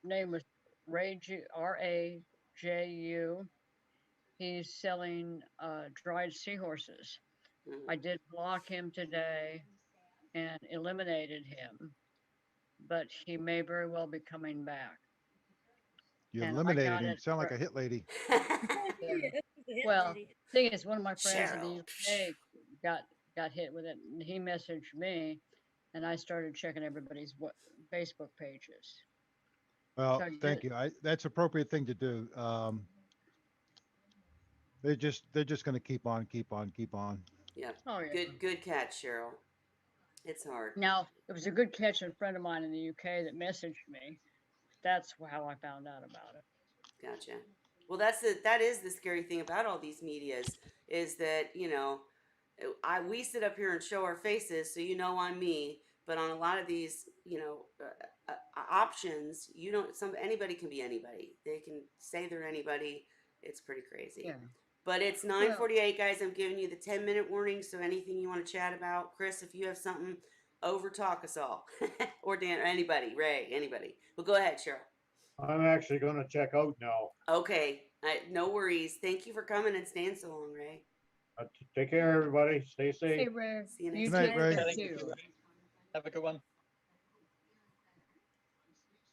Name was Raju. He's selling dried seahorses. mhm. I did block him today and eliminated him, but he may very well be coming back. You And I eliminated got him. it. Sound like a hit lady. Well, thing is, one of my friends in the Cheryl. UK got hit with it, and he messaged me, and I started checking everybody's Facebook pages. Well, So thank you. That's appropriate thing to do. They're just going to keep on, keep on, keep on. Yep. Oh yeah. Good catch, Cheryl. It's hard. Now it was a good catch. A friend of mine in the UK that messaged me. That's how I found out about it. Gotcha. Well, that is the scary thing about all these medias, is that we sit up here and show our faces, so I'm me. But on a lot of these options, anybody can be anybody. They can say they're anybody. It's pretty crazy. Yeah. But it's 9:48, guys. I'm giving you the 10-minute warning. So anything you want to chat about, Chris, if you have something, over talk us all, or Dan, or anybody, Ray, anybody. Well, go ahead, Cheryl. I'm actually going to check out now. Okay, no worries. Thank you for coming and staying so long, Ray. Take care, everybody. Stay safe. Hey Ray, See you you next Good night, take Ray. care Thank you, too. Ray. Have a good one.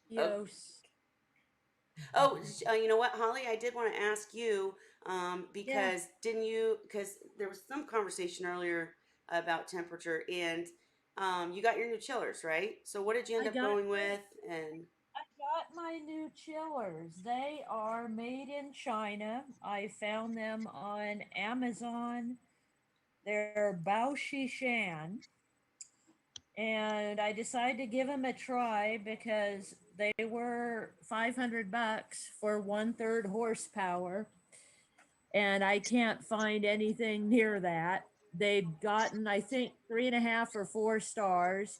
Yes. Oh, you know what, Holly? I did want to ask you, because because there was some conversation earlier about temperature, and you got your new chillers, right? So what did you end I up got going my- with? And I got my new chillers. They are made in China. I found them on Amazon. They're Bao Shan. And I decided to give them a try because they were $500 for 1/3 horsepower. And I can't find anything near that. They've gotten, I think, 3.5 or 4 stars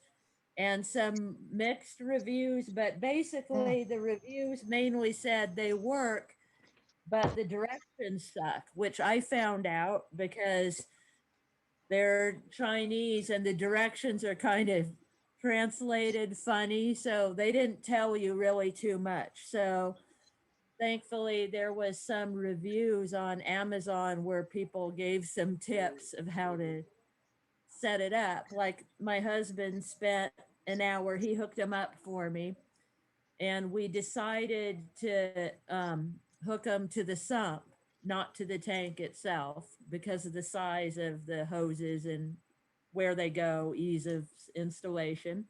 and some mixed reviews, but basically the reviews mainly said they work, but the directions suck, which I found out because they're Chinese and the directions are kind of translated funny, so they didn't tell you really too much. So thankfully there was some reviews on Amazon where people gave some tips of how to set it up. Like my husband spent an hour, he hooked them up for me, and we decided to hook them to the sump, not to the tank itself, because of the size of the hoses and where they go, ease of installation.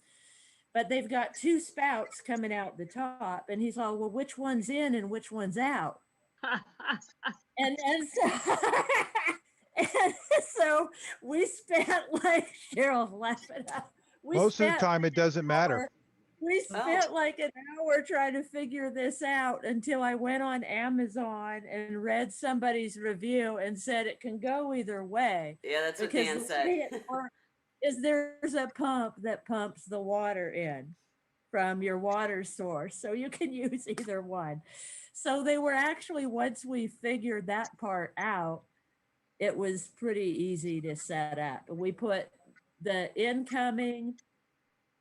But they've got 2 spouts coming out the top, and he's all, well, which one's in and which one's out? And so, and so we spent, like, Cheryl's laughing up. Most of the time, it doesn't matter. We spent like an hour trying to figure this out until I went on Amazon and read somebody's review and said it can go either way. yeah, that's what Because Dan the said. way it works is there's a pump that pumps the water in from your water source. So you can use either one. So they were actually, once we figured that part out, it was pretty easy to set up. We put the incoming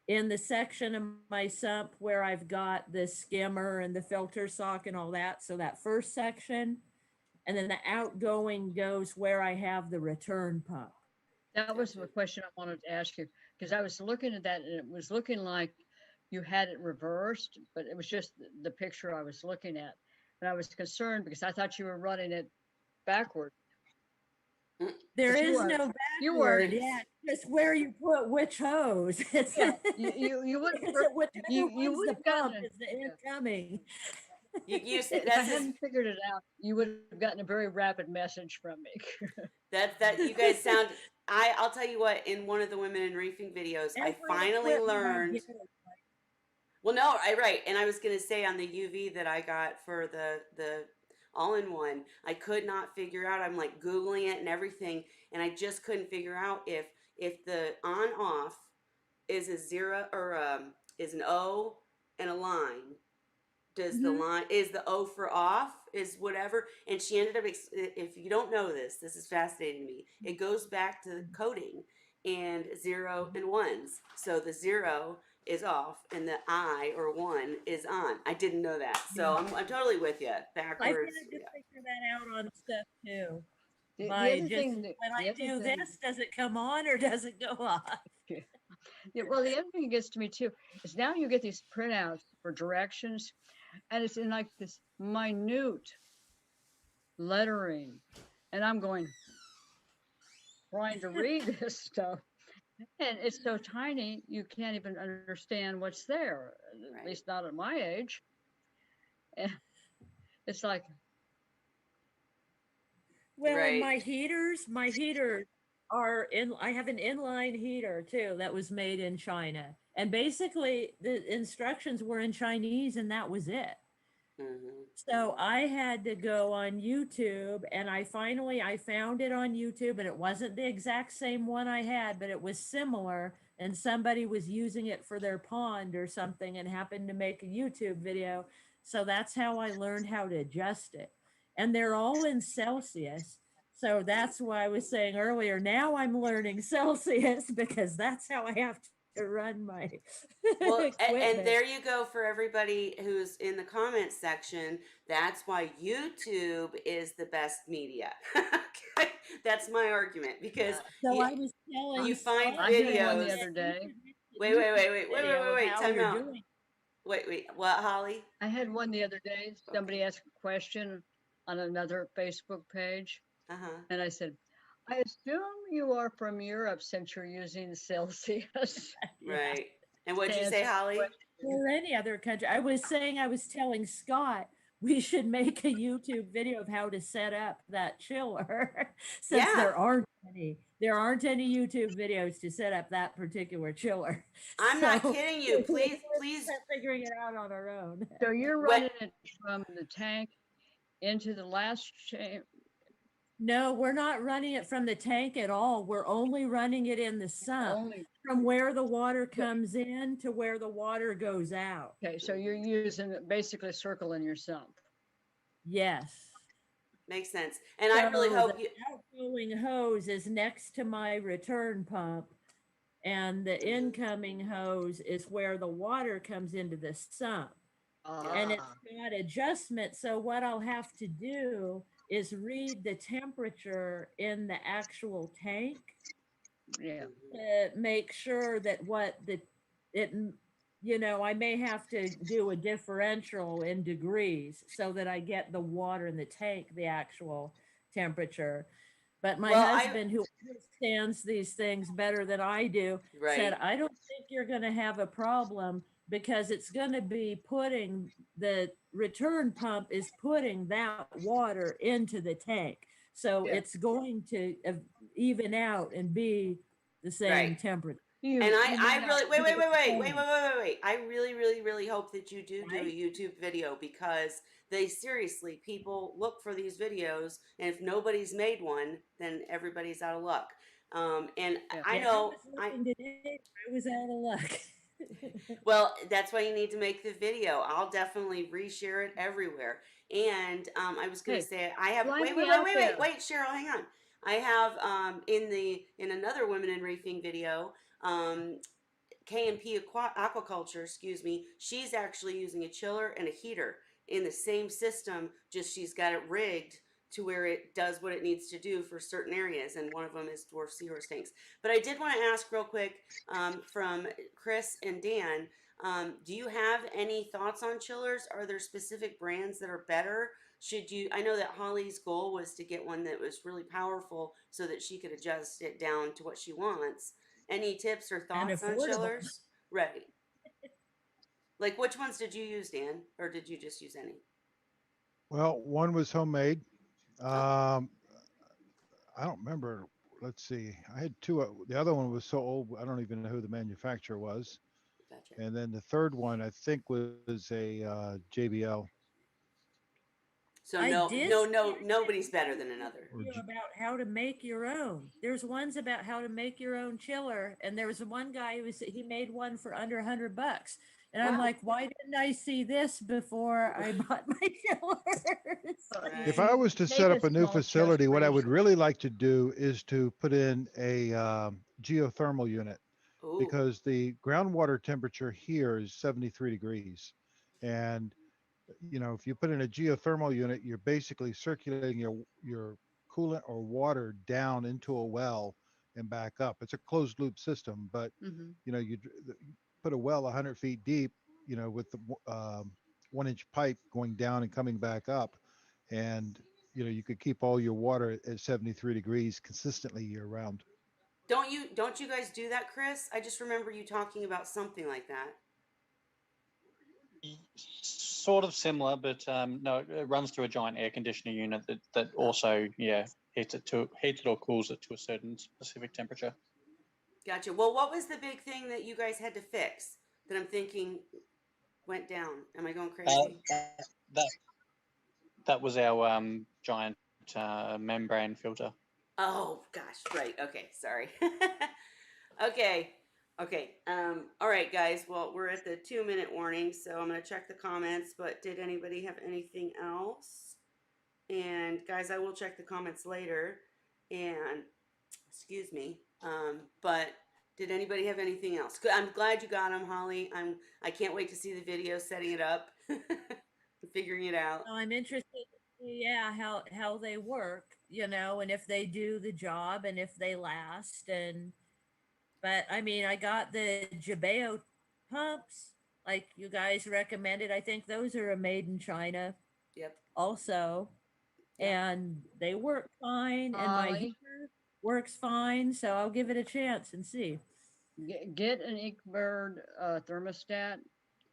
in the section of my sump where I've got the skimmer and the filter sock and all that. So that first section, and then the outgoing goes where I have the return pump. That was the Gotcha. question I wanted to ask you, because I was looking at that and it was looking like you had it reversed, but it was just the picture I was looking at. And I was concerned because I thought you were running it backward. There But you is weren't. no You backward. weren't. Yeah, just where you put which hose. It's Yeah, you would have whichever you one's would the have gotten pump it. is the Yeah. incoming. If If I hadn't figured it out, you would have gotten a very rapid message from me. that you guys sound. I'll tell you what. In one of the women in reefing videos, I Every finally equipment I learned. get, Well, no, right. And I was gonna say on the UV that I got for the all-in-one, I could not figure out. I'm like Googling it and everything, and I just couldn't figure out if the on-off is a zero or is an O and a line. Does the Mhm. line is the O for off is whatever? And she ended up. If you don't know this is fascinating to me. It goes back to coding and zero and ones. So the zero is off and the I or one is on. I didn't know that, so I'm totally with you. I've had Backwards, to yeah. figure that out on stuff too. The By other just thing, when I the other do thing, this, does it come on or does it go off? yeah, well, the other thing that gets to me too is now you get these printouts for directions, and it's in like this minute lettering, and I'm going trying to read this stuff, and it's so tiny you can't even understand what's there. At Right. least not at my age. And it's like, Well, Right. my heaters are in, I have an inline heater too that was made in China. And basically the instructions were in Chinese and that was it. Mm-hmm. So I had to go on YouTube and I found it on YouTube and it wasn't the exact same one I had, but it was similar and somebody was using it for their pond or something and happened to make a YouTube video. So that's how I learned how to adjust it. And they're all in Celsius. So that's why I was saying earlier, now I'm learning Celsius because that's how I have to run my Well, and equipment. there you go for everybody who's in the comments section. That's why YouTube is the best media. Okay? That's my argument because So you, I was telling you find Scott I had one the videos. other day. Wait. how Time you're out. doing. Wait. What, Holly? I had one the other day. Somebody Okay. asked a question on another Facebook page, Uh huh. and I said, I assume you are from Europe since you're using Celsius. Yeah. Right. And what'd to you say, answer the Holly? question. Or any other country. I was telling Scott we should make a YouTube video of how to set up that chiller since Yeah. there aren't any. There aren't any YouTube videos to set up that particular chiller. I'm not So kidding you. Please. we're figuring it out on our own. So you're What? running it from the tank into the last chain. No, we're not running it from the tank at all. We're only running it in the sump Only from where the water comes in to where the water goes out. okay. So you're using basically circling your sump. Yes. Makes sense. And I really So hope the you. outgoing hose is next to my return pump, and the incoming hose is where the water comes into the sump. And it's got adjustment. So what I'll have to do is read the temperature in the actual tank Yeah. to make sure that I may have to do a differential in degrees so that I get the water in the tank, the actual temperature. But my Well, husband, who understands these things better than I do, said, Right. I don't think you're going to have a problem because it's going to be putting the return pump is putting that water into the tank. So Yeah. it's going to even out and be the same Right. temperature. And You may I not really be able to- wait. I really hope that you do a Right? YouTube video because they seriously people look for these videos, and if nobody's made one, then everybody's out of luck. And Yeah. I Yeah, know was looking today, I was out of luck. well, that's why you need to make the video. I'll definitely reshare it everywhere. And I was gonna Hey, say I have fly me out there. wait, Cheryl, hang on. I have in another Women in Reefing video, K&P Aquaculture, excuse me, she's actually using a chiller and a heater in the same system, just she's got it rigged to where it does what it needs to do for certain areas, and one of them is dwarf seahorse tanks. But I did want to ask real quick from Chris and Dan, do you have any thoughts on chillers? Are there specific brands that are better? Should you, I know that Holly's goal was to get one that was really powerful so that she could adjust it down to what she wants. Any tips or And thoughts on affordable. chillers? Right. Like which ones did you use, Dan? Or did you just use any? Well, one was homemade. Oh. I don't remember. Let's see. I had two. The other one was so old, I don't even know who the manufacturer was. Gotcha. And then the third one, I think, was a JBL. So I no, did no, see no, nobody's better than another. Or video about how to make your own. There's ones about how to make your own chiller, and there was one guy he made one for under $100, and I'm Wow. like, why didn't I see this before I bought my chiller? Right. If I was to Make set a up a new small chest facility, what I would freezer. really like to do is to put in a geothermal unit, Ooh. because the groundwater temperature here is 73 degrees. And, you know, if you put in a geothermal unit, you're basically circulating your coolant or water down into a well and back up. It's a closed loop system, but, Mhm. you know, you put a well 100 feet deep, you know, with the 1 inch pipe going down and coming back up. And, you know, you could keep all your water at 73 degrees consistently year round. Don't you guys do that, Chris? I just remember you talking about something like that. Sort of similar, but no, it runs through a giant air conditioner unit that also, yeah, heats it or cools it to a certain specific temperature. Gotcha. Well, what was the big thing that you guys had to fix that I'm thinking went down? Am I going Uh, crazy? that that was our giant membrane filter. Oh gosh, right. Okay, sorry. Okay. Okay. All right, guys. Well, we're at the 2-minute warning, so I'm gonna check the comments, but did anybody have anything else? And guys, I will check the comments later. And excuse me. But did anybody have anything else? I'm glad you got them, Holly. I can't wait to see the video setting it up, figuring it out. So I'm interested to see, yeah, how they work, and if they do the job and if they last. But I mean, I got the Jabeo pumps like you guys recommended. I think those are a made in China Yep. also, Yep. and they work fine, and my Holly, heater works fine. So I'll give it a chance and see. get an Inkbird thermostat.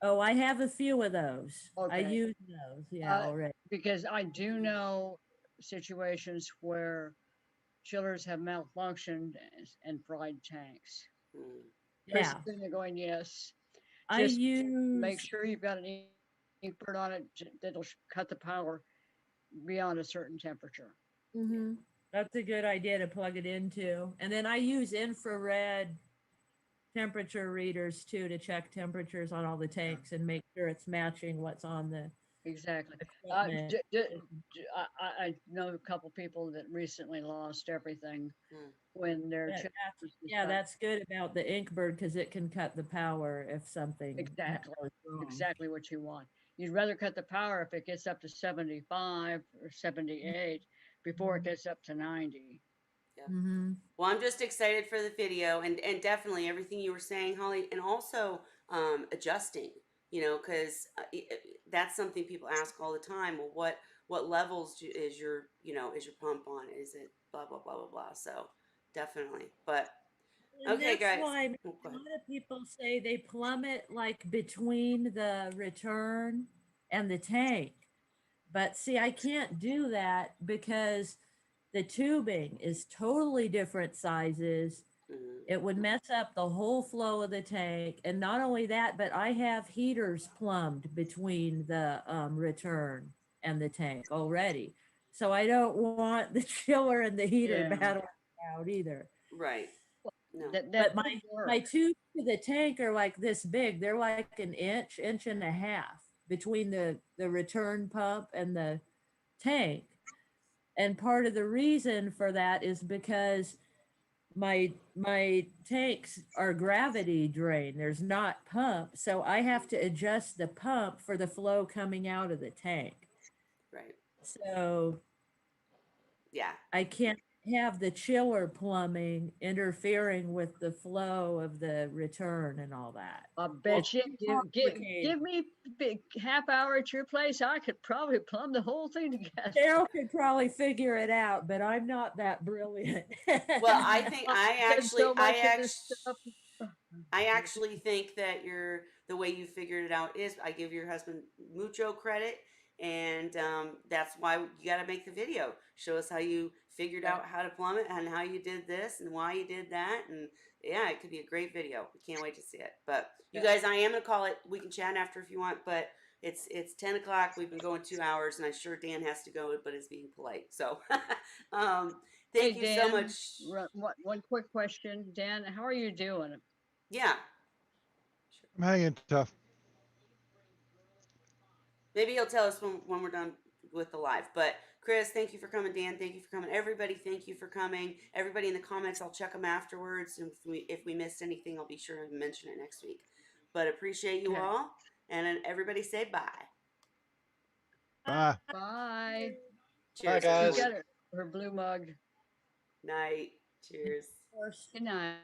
Oh, I have a few of those. I Okay. use those, yeah, already. Because I do know situations where chillers have malfunctioned and fried tanks. Mm. Chris Yeah, is sitting there going, yes. I Just use. make sure you've got an Inkbird on it that'll cut the power beyond a certain temperature. Mhm. That's a good idea to plug it into. And then I use infrared temperature readers too to check temperatures on all the tanks and make sure it's matching what's on the Exactly. equipment. I know a couple people that recently lost everything Mm. when their That- chillers yeah, got- that's good about the Inkbird because it can cut the power if something Exactly. goes wrong. exactly what you want. You'd rather cut the power if it gets up to 75 or 78 before it gets up to 90. Mm-hmm. Well, I'm just excited for the video and definitely everything you were saying, Holly, and also adjusting, because that's something people ask all the time. Well, what levels is your pump on? Is it blah blah blah blah blah? So definitely, but And okay, that's guys. why Oh, a go ahead. lot of people say they plummet like between the return and the tank. But see, I can't do that because the tubing is totally different sizes. Mhm. It would mess up the whole flow of the tank. And not only that, but I have heaters plumbed between the return and the tank already. So I don't want the chiller and the heater Yeah. battling out either. Right. No. That But would work. my tubes to the tank are like this big. They're like an inch and a half between the return pump and the tank. And part of the reason for that is because my tanks are gravity drain. There's not pump, so I have to adjust the pump for the flow coming out of the tank. Right. So Yeah. I can't have the chiller plumbing interfering with the flow of the return and all that. I bet you too give complicated. me big half hour at your place. I could probably plumb the whole thing together. Cheryl could probably figure it out, but I'm not that brilliant. Well, I think Done so much of this stuff. I actually think that the way you figured it out is I give your husband mucho credit, and that's why you got to make the video. Show us how you figured out how to plumb it and how you did this and why you did that, and yeah, it could be a great video. We can't wait to see it. But you guys, I am gonna call it. We can chat after if you want, but it's 10 o'clock. We've been going 2 hours, and I'm sure Dan has to go, but is being polite. So, thank Hey, you so Dan, much. one quick question. Dan, how are you doing? Yeah. I'm hanging tough. Maybe he'll tell us when we're done with the live. But Chris, thank you for coming. Dan, thank you for coming. Everybody, thank you for coming. Everybody in the comments, I'll check them afterwards. If we missed anything, I'll be sure to mention it next week. But appreciate you Okay. all. And then everybody say bye. Bye. Bye. Cheers, guys. She's everyone. got her blue mug. Night. Cheers. Of course. Good night.